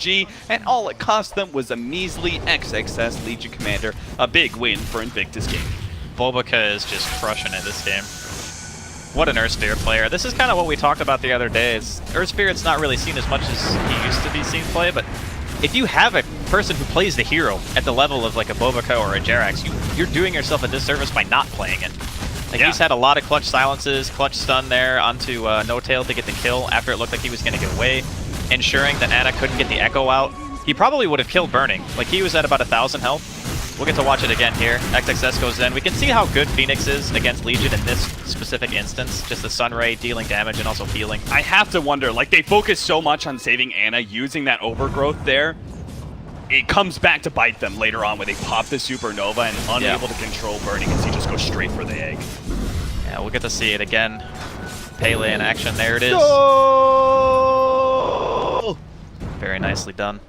And all it cost them was a measly XXS Legion Commander. A big win for Invictus Gaming. Bobica is just crushing it this game. What an Earth Spirit player. This is kind of what we talked about the other day. Earth Spirit's not really seen as much as he used to be seen play, but if you have a person who plays the hero at the level of like a Bobica or a Jarex, you're doing yourself a disservice by not playing it. Like, he's had a lot of clutch silences, clutch stun there onto No Tail to get the kill after it looked like he was going to get away, ensuring that Ana couldn't get the Echo out. He probably would have killed Burning. Like, he was at about 1,000 health. We'll get to watch it again here. XXS goes in. We can see how good Phoenix is against Legion in this specific instance. Just the Sunray dealing damage and also healing. I have to wonder, like, they focus so much on saving Ana using that Overgrowth there. It comes back to bite them later on when they pop the Supernova and unable to control Burning as he just goes straight for the egg. Yeah, we'll get to see it again. Pele in action. There it is. Oh! Very nicely done.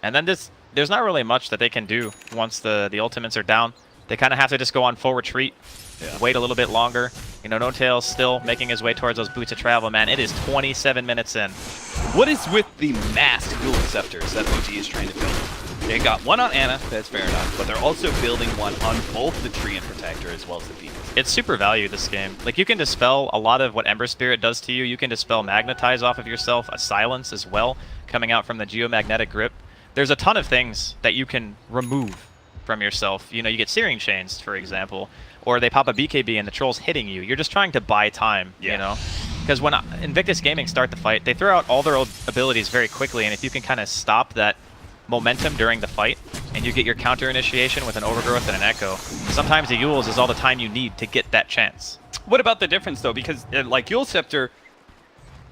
And then there's not really much that they can do once the ultimates are down. They kind of have to just go on full retreat, wait a little bit longer. No Tail's still making his way towards those boots of travel, man. It is 27 minutes in. What is with the masked dual scepters that OG is trying to build? They got one on Ana, that's fair enough, but they're also building one on both the Tree and Protector as well as the Phoenix. It's super value this game. Like, you can dispel a lot of what Ember Spirit does to you. You can dispel Magnetize off of yourself, a Silence as well, coming out from the Geomagnetic Grip. There's a ton of things that you can remove from yourself. You get Searing Chains, for example, or they pop a BKB and the Troll's hitting you. You're just trying to buy time, Because when Invictus Gaming start the fight, they throw out all their abilities very quickly, and if you can kind of stop that momentum during the fight, and you get your counter initiation with an Overgrowth and an Echo, sometimes the Yules is all the time you need to get that chance. What about the difference, though? Because, like, Yule Scepter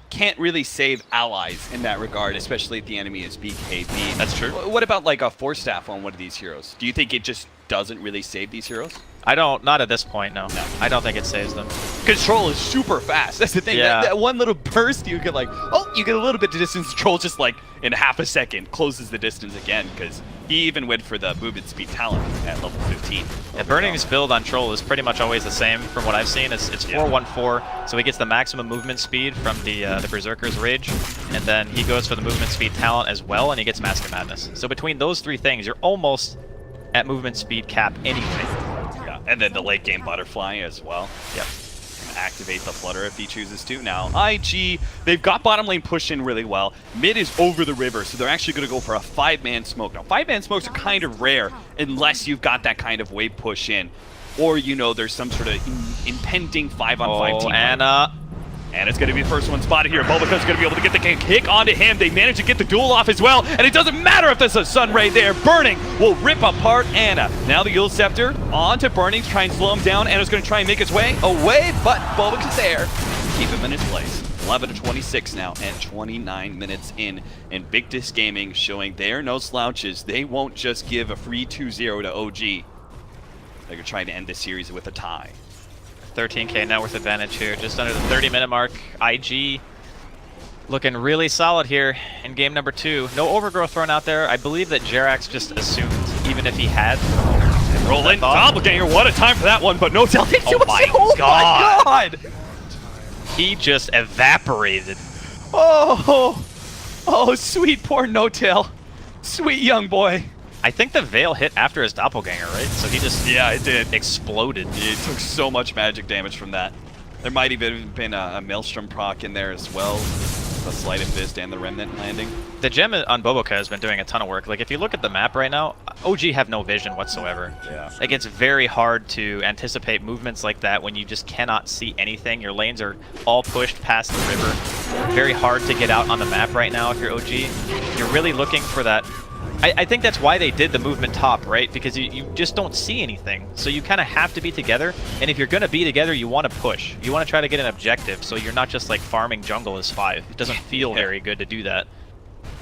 can't really save allies in that regard, especially if the enemy is BKB. That's true. What about, like, a Force Staff on one of these heroes? Do you think it just doesn't really save these heroes? Not at this point, no. I don't think it saves them. Because Troll is super fast. That's the thing. Yeah. That one little burst, you get you get a little bit of distance. Troll just in half a second closes the distance again, because he even went for the movement speed talent at level 15. Yeah, Burning's build on Troll is pretty much always the same from what I've seen. It's 4-1-4, so he gets the maximum movement speed from the Berserker's Rage, and then he goes for the movement speed talent as well, and he gets Mask of Madness. So between those three things, you're almost at movement speed cap anyway. Yeah, and then the late game Butterfly as well. Yep. Activate the Flutter if he chooses to. Now, IG, they've got bottom lane pushed in really well. Mid is over the river, so they're actually going to go for a 5-man smoke. Now, 5-man smokes are kind of rare unless you've got that kind of wave push in, or there's some sort of impending 5-on-5 team. And it's going to be the first one spotted here. Bobica's going to be able to get the kick onto him. They manage to get the duel off as well. And it doesn't matter if there's a Sunray there. Burning will rip apart Ana. Now the Yule Scepter onto Burning to try and slow him down. Ana's going to try and make his way away, but Bobica's there. Keep him in his place. 11-26 now and 29 minutes in. Invictus Gaming showing they're no slouches. They won't just give a free 2-0 to OG. They're trying to end this series with a tie. 13k net worth advantage here, just under the 30-minute mark. IG looking really solid here in game number 2. No Overgrowth thrown out there. I believe that Jarex just assumed, even if he had Roll in, doppelganger, what a time for that one, but no tell. Oh my god! He just evaporated. Oh, sweet poor no-tail. Sweet young boy. I think the Veil hit after his doppelganger, right? So he just it did. Exploded. It took so much magic damage from that. There might have even been a Maelstrom proc in there as well. The Sleight of Fist and the Remnant landing. The gem on Boboka has been doing a ton of work. Like, if you look at the map right now, OG have no vision whatsoever. Yeah. Like, it's very hard to anticipate movements like that when you just cannot see anything. Your lanes are all pushed past the river. Very hard to get out on the map right now if you're OG. You're really looking for that. I think that's why they did the movement top, right? Because you just don't see anything. So you kind of have to be together. And if you're going to be together, you want to push. You want to try to get an objective. So you're not just like farming jungle as 5. It doesn't feel very good to do that.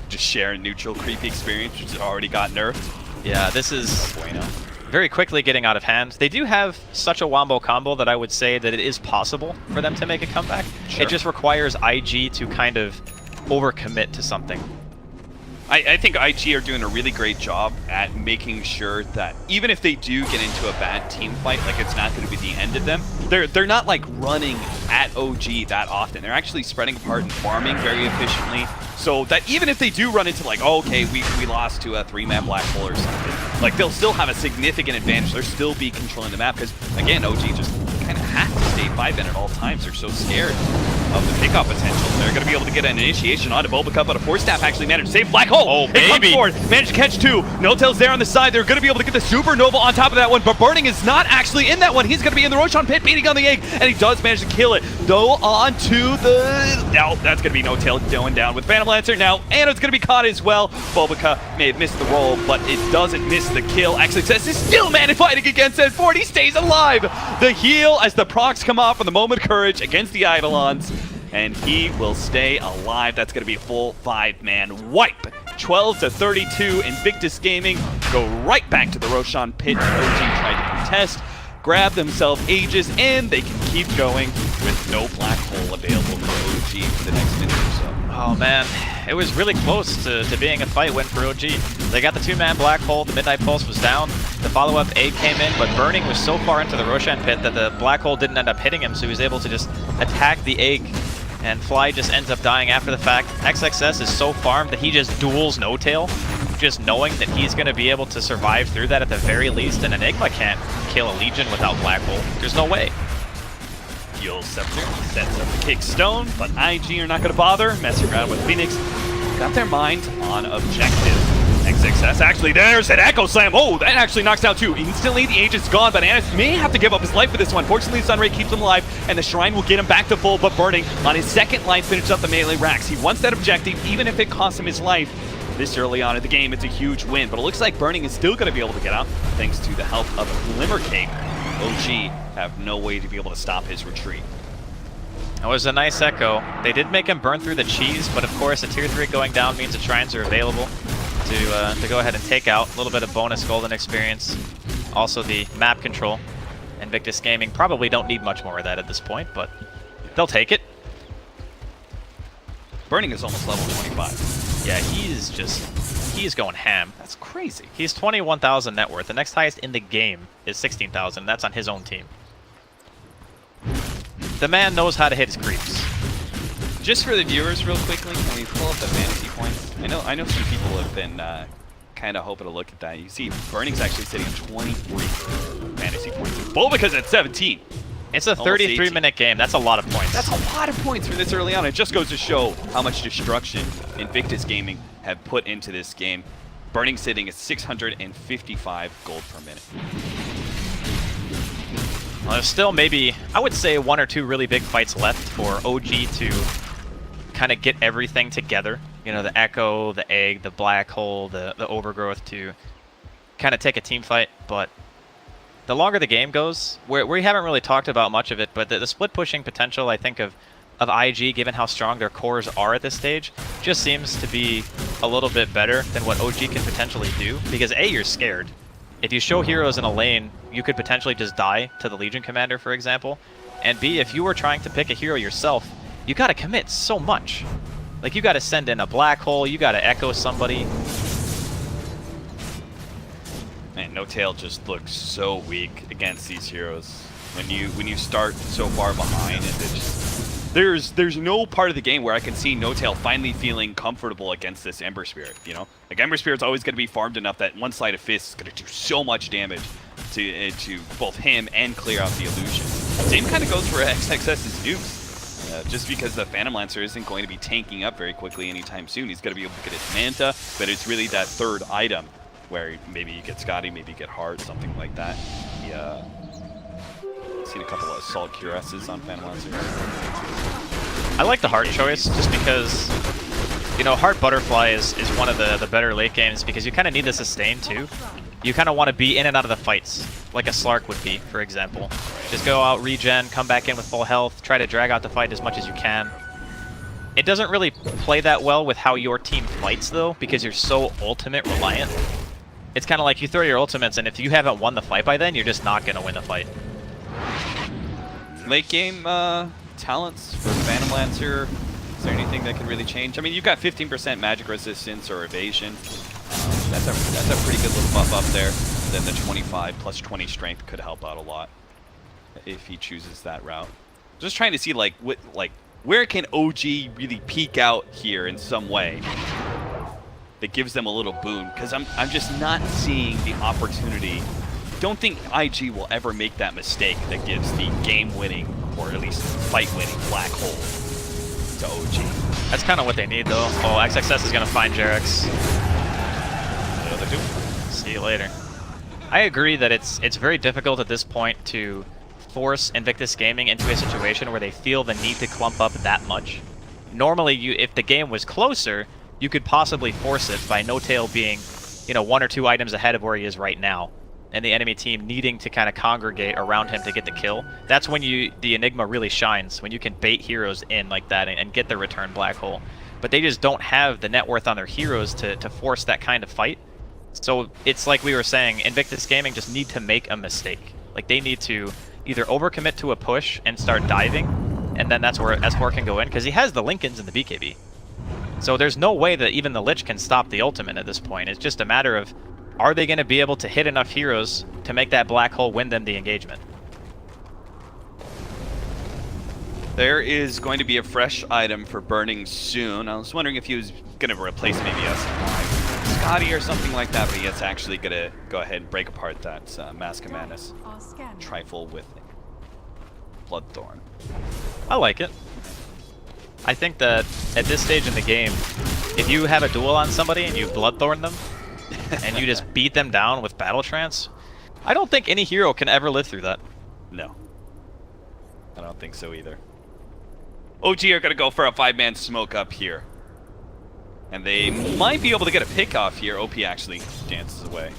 Just share a neutral creepy experience, which already got nerfed. Yeah, this is very quickly getting out of hand. They do have such a wombo combo that I would say that it is possible for them to make a comeback. Sure. It just requires IG to kind of overcommit to something. I think IG are doing a really great job at making sure that even if they do get into a bad team fight, like it's not going to be the end of them. They're not like running at OG that often. They're actually spreading apart and farming very efficiently. So that even if they do run into like, oh, okay, we lost to a 3-man black hole or something, like they'll still have a significant advantage. They'll still be controlling the map because again, OG just kind of have to stay 5-man at all times. They're so scared of the pickup potential. They're going to be able to get an initiation onto Boboka, but a Force Staff actually managed to save Black Hole. Oh, it baby. comes forward, managed to catch 2. No-Tail's there on the side. They're going to be able to get the Supernova on top of that one, but Burning is not actually in that one. He's going to be in the Roshan pit, beating on the egg, and he does manage to kill it. Though on to the... Now, that's going to be No-Tail going down with Phantom Lancer. Now, Ano's going to be caught as well. Boboka may have missed the roll, but it doesn't miss the kill. X-Success is still man fighting against S4. He stays alive. The heal as the procs come off from the Moment of Courage against the Eidolons. And he will stay alive. That's going to be a full 5-man wipe. 12-32, Invictus Gaming go right back to the Roshan pit. OG tried to contest, grab themselves Aegis, and they can keep going with no black hole available for OG for the next minute or so. Oh man, it was really close to being a fight win for OG. They got the 2-man black hole, the Midnight Pulse was down, the follow-up egg came in, but Burning was so far into the Roshan pit that the black hole didn't end up hitting him, so he was able to just attack the egg, and Fly just ends up dying after the fact. XXS is so farmed that he just duels No-Tail, just knowing that he's going to be able to survive through that at the very least, and Enigma can't kill a Legion without black hole. There's no way. Heal Scepter sets up the Kick Stone, but IG are not going to bother messing around with Phoenix. Got their mind on objective. XXS actually, there's an Echo Slam. Oh, that actually knocks out 2. Instantly, the Aegis is gone, but Anis may have to give up his life for this one. Fortunately, Sunray keeps him alive, and the Shrine will get him back to full, but Burning on his second life finishes up the melee racks. He wants that objective, even if it costs him his life. This early on in the game, it's a huge win, but it looks like Burning is still going to be able to get out thanks to the help of Glimmer Cape. OG have no way to be able to stop his retreat. That was a nice echo. They did make him burn through the cheese, but of course a tier 3 going down means the shrines are available to go ahead and take out. A little bit of bonus golden experience. Also the map control. Invictus Gaming probably don't need much more of that at this point, but they'll take it. Burning is almost level 25. Yeah, he's going ham. That's crazy. He's 21,000 net worth. The next highest in the game is 16,000. That's on his own team. The man knows how to hit his creeps. Just for the viewers, real quickly, can we pull up the fantasy points? I know some people have been kind of hoping to look at that. You see, Burning's actually sitting at 23 fantasy points. Boboka's at 17. It's a 33-minute game. That's a lot of points. That's a lot of points for this early on. It just goes to show how much destruction Invictus Gaming have put into this game. Burning sitting at 655 gold per minute. Well, there's still maybe, I would say, 1 or 2 really big fights left for OG to kind of get everything together. You know, the Echo, the Egg, the Black Hole, the Overgrowth to kind of take a team fight. But the longer the game goes, we haven't really talked about much of it, but the split pushing potential, I think, of IG, given how strong their cores are at this stage, just seems to be a little bit better than what OG can potentially do. Because A, you're scared. If you show heroes in a lane, you could potentially just die to the Legion Commander, for example. And B, if you were trying to pick a hero yourself, you gotta commit so much. Like, you gotta send in a Black Hole, you gotta echo somebody. Man, No-Tail just looks so weak against these heroes. When you start so far behind, and it just, there's no part of the game where I can see No-Tail finally feeling comfortable against this Ember Spirit. You know, like Ember Spirit's always going to be farmed enough that one sleight of fist is going to do so much damage to both him and clear out the illusion. Same kind of goes for XXS's nukes. Just because the Phantom Lancer isn't going to be tanking up very quickly anytime soon. He's going to be able to get his Manta, but it's really that third item where maybe you get Scotty, maybe you get Hard, something like that. Yeah. Seen a couple of Assault Cuirasses on Phantom Lancer. I like the Hard choice just because, you know, Hard Butterfly is one of the better late games because you kind of need the sustain too. You kind of want to be in and out of the fights, like a Slark would be, for example. Just go out, regen, come back in with full health, try to drag out the fight as much as you can. It doesn't really play that well with how your team fights, though, because you're so ultimate reliant. It's kind of like you throw your ultimates, and if you haven't won the fight by then, you're just not going to win the fight. Late game talents for Phantom Lancer. Is there anything that can really change? I mean, you've got 15% magic resistance or evasion. That's a pretty good little buff up there. Then the 25 plus 20 strength could help out a lot if he chooses that route. Just trying to see like where can OG really peak out here in some way that gives them a little boon, because I'm just not seeing the opportunity. Don't think IG will ever make that mistake that gives the game-winning or at least fight-winning black hole to OG. That's kind of what they need, though. Oh, XXS is going to find Jarex. See you later. I agree that it's very difficult at this point to force Invictus Gaming into a situation where they feel the need to clump up that much. Normally, if the game was closer, you could possibly force it by No-Tail being, you know, 1 or 2 items ahead of where he is right now, and the enemy team needing to kind of congregate around him to get the kill. That's when the Enigma really shines, when you can bait heroes in like that and get the return black hole. But they just don't have the net worth on their heroes to force that kind of fight. So it's like we were saying, Invictus Gaming just need to make a mistake. Like, they need to either overcommit to a push and start diving, and then that's where S4 can go in, because he has the Lincolns and the BKB. So there's no way that even the Lich can stop the ultimate at this point. It's just a matter of, are they going to be able to hit enough heroes to make that black hole win them the engagement? There is going to be a fresh item for burning soon. I was wondering if he was going to replace maybe Scotty or something like that, but he is actually going to go ahead and break apart that Mask of Madness trifle with Bloodthorn. I like it. I think that at this stage in the game, if you have a duel on somebody and you Bloodthorn them, and you just beat them down with Battle Trance, I don't think any hero can ever live through that. No. I don't think so either. OG are going to go for a 5-man smoke up here. And they might be able to get a pick off here. OP actually dances away.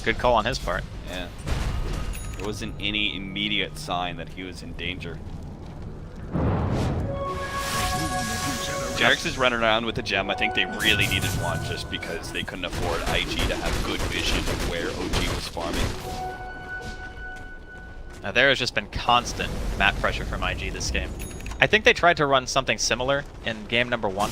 Good call on his part. Yeah. There wasn't any immediate sign that he was in danger. Jarex is running around with a gem. I think they really needed one just because they couldn't afford IG to have good vision of where OG was farming. Now there has just been constant map pressure from IG this game. I think they tried to run something similar in game number 1,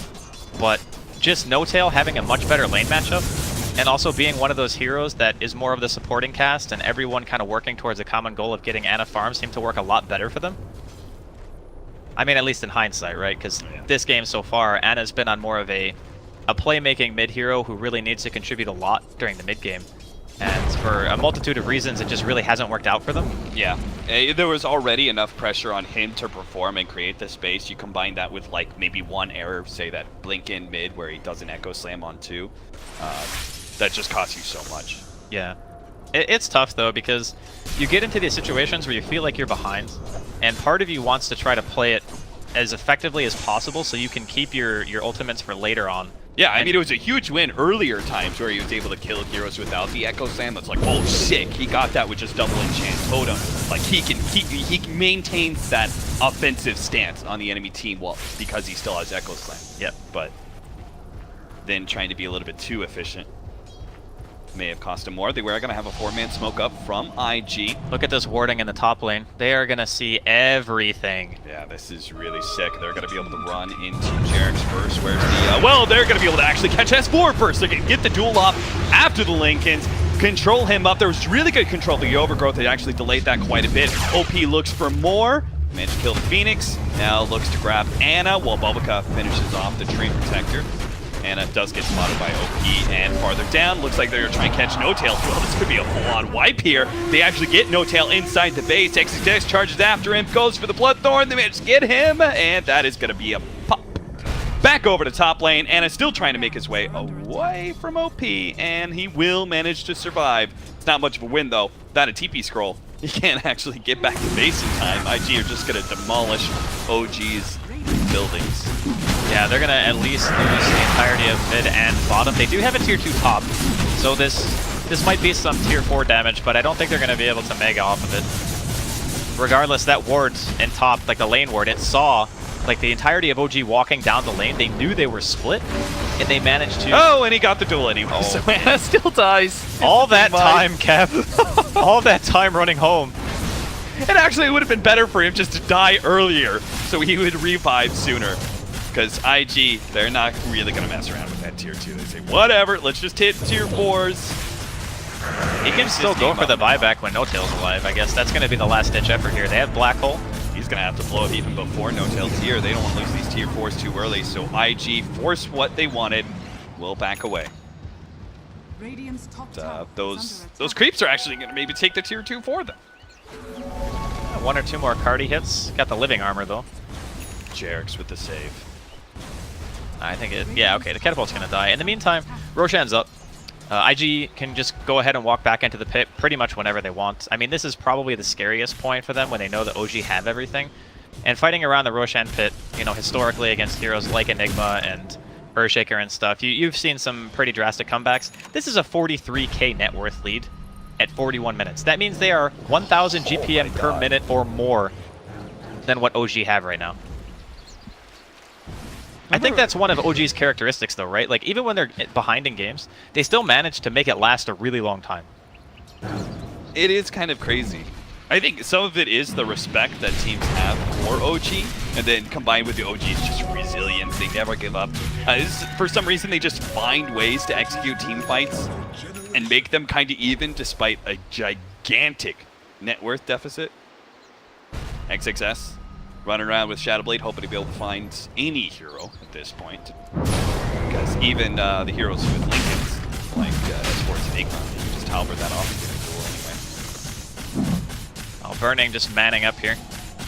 but just No-Tail having a much better lane matchup, and also being one of those heroes that is more of the supporting cast and everyone kind of working towards a common goal of getting Ana farm seemed to work a lot better for them. I mean, at least in hindsight, right? Because this game so far, Ana's been on more of a playmaking mid-hero who really needs to contribute a lot during the mid-game. And for a multitude of reasons, it just really hasn't worked out for them. Yeah, there was already enough pressure on him to perform and create the space. You combine that with like maybe one error, say that blink in mid where he does an Echo Slam on 2. That just costs you so much. Yeah. It's tough, though, because you get into these situations where you feel like you're behind, and part of you wants to try to play it as effectively as possible so you can keep your ultimates for later on. Yeah, I mean, it was a huge win earlier times where he was able to kill heroes without the Echo Slam. It's like, oh, sick, he got that with just double enchant totem. Like, he maintains that offensive stance on the enemy team because he still has Echo Slam. Yep. But then trying to be a little bit too efficient may have cost him more. They were going to have a 4-man smoke up from IG. Look at this warding in the top lane. They are going to see everything. Yeah, this is really sick. They're going to be able to run into Jarex first. Where's the... well, they're going to be able to actually catch S4 first. They're going to get the duel off after the Lincolns. control him up. There was really good control of the overgrowth. They actually delayed that quite a bit. OP looks for more. Managed to kill the Phoenix. Now looks to grab Anna while Bulbaka finishes off the Tree Protector. Anna does get spotted by OP, and farther down, looks like they're going to try and catch No-Tail. Well, this could be a full-on wipe here. They actually get No-Tail inside the base. XXX charges after him, goes for the Bloodthorn. They manage to get him, and that is going to be a pop. Back over to top lane. Anna still trying to make his way away from OP, and he will manage to survive. It's not much of a win, though. Without a TP scroll, he can't actually get back to base in time. IG are just going to demolish OG's buildings. Yeah, they're going to at least lose the entirety of mid and bottom. They do have a tier 2 top, so this might be some tier 4 damage, but I don't think they're going to be able to mega off of it. Regardless, that ward in top, like the lane ward, it saw like the entirety of OG walking down the lane. They knew they were split, and they managed to... Oh, and he got the duel anyway, so Anna still dies. All that time, Kev. All that time running home. It actually would have been better for him just to die earlier, so he would revive sooner. Because IG, they're not really going to mess around with that tier 2. They say, whatever, let's just hit tier 4s. He can still go for the buyback when No-Tail's alive. I guess that's going to be the last-ditch effort here. They have Black Hole. He's going to have to blow up even before No-Tail's here. They don't want to lose these tier 4s too early, so IG forced what they wanted, will back away. Those creeps are actually going to maybe take the tier 2 for them. One or two more Cardi hits. Got the living armor, though. Jerix with the save. I think it... Yeah, okay, the catapult's going to die. In the meantime, Roshan's up. IG can just go ahead and walk back into the pit pretty much whenever they want. I mean, this is probably the scariest point for them when they know that OG have everything. And fighting around the Roshan pit, you know, historically against heroes like Enigma and Earthshaker and stuff, you've seen some pretty drastic comebacks. This is a 43k net worth lead at 41 minutes. That means they are 1,000 GPM per minute or more than what OG have right now. I think that's one of OG's characteristics, though, right? Like, even when they're behind in games, they still manage to make it last a really long time. It is kind of crazy. I think some of it is the respect that teams have for OG, and then combined with the OG's just resilience, they never give up. For some reason, they just find ways to execute team fights and make them kind of even despite a gigantic net worth deficit. XXS running around with Shadowblade, hoping to be able to find any hero at this point. Because even the heroes with Lincolns, like Sports Enigma, you can just halberd that off and get a duel anyway. Oh, Burning just manning up here.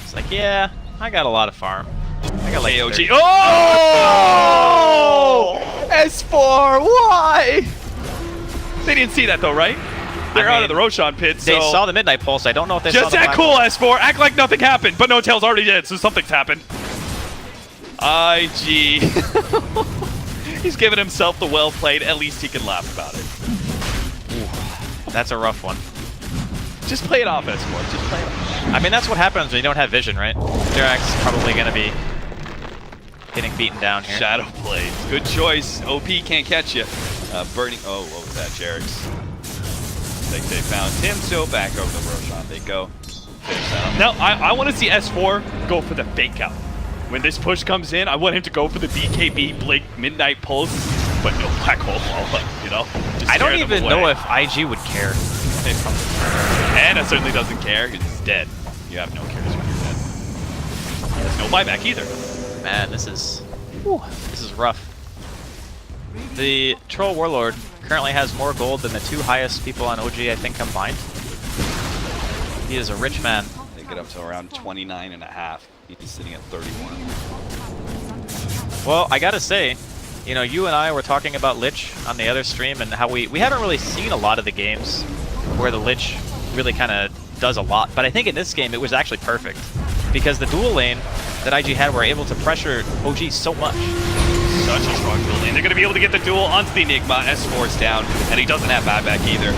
It's like, yeah, I got a lot of farm. I got like AOG. 30. Oh! S4, why? They didn't see that though, right? They're out of the Roshan pit, so... They saw the Midnight Pulse. I don't know if they just saw the that cool, S4. Act like nothing happened, but No-Tail's already dead, so something's happened. IG. He's giving himself the well played. At least he can laugh about it. Ooh, that's a rough one. Just play it off, S4. Just play it off. I mean, that's what happens when you don't have vision, right? Jerax's probably going to be getting beaten down here. Shadowblade. Good choice. OP can't catch you. Burning... Oh, what was that, Jerix? I think they found him, so back over to Roshan they go. Now, I want to see S4 go for the fake out. When this push comes in, I want him to go for the BKB Blink Midnight Pulse, but no Black Hole, you know? I don't even know if IG would care. Anna certainly doesn't care, because he's dead. You have no cares when you're dead. There's no buyback either. Man, this is rough. The Troll Warlord currently has more gold than the two highest people on OG, I think, combined. He is a rich man. They get up to around 29.5. He's sitting at 31. Well, I gotta say, you know, you and I were talking about Lich on the other stream and how we haven't really seen a lot of the games where the Lich really kind of does a lot. But I think in this game it was actually perfect because the dual lane that IG had were able to pressure OG so much. Such a strong duel lane. They're going to be able to get the duel onto the Enigma. S4's down, and he doesn't have buyback either.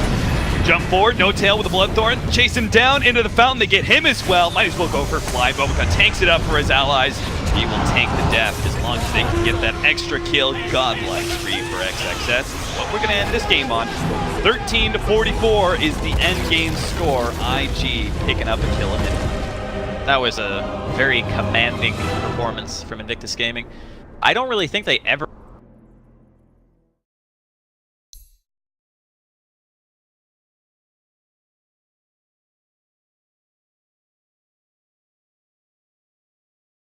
Jump forward, No-Tail with the Bloodthorn. Chase him down into the fountain. They get him as well. Might as well go for Fly. Bobaca tanks it up for his allies. He will tank the death as long as they can get that extra kill. Godlike streak for XXS. What we're going to end this game on. 13-44 is the end game score. IG picking up a kill ahead. That was a very commanding performance from Invictus Gaming. I don't really think they ever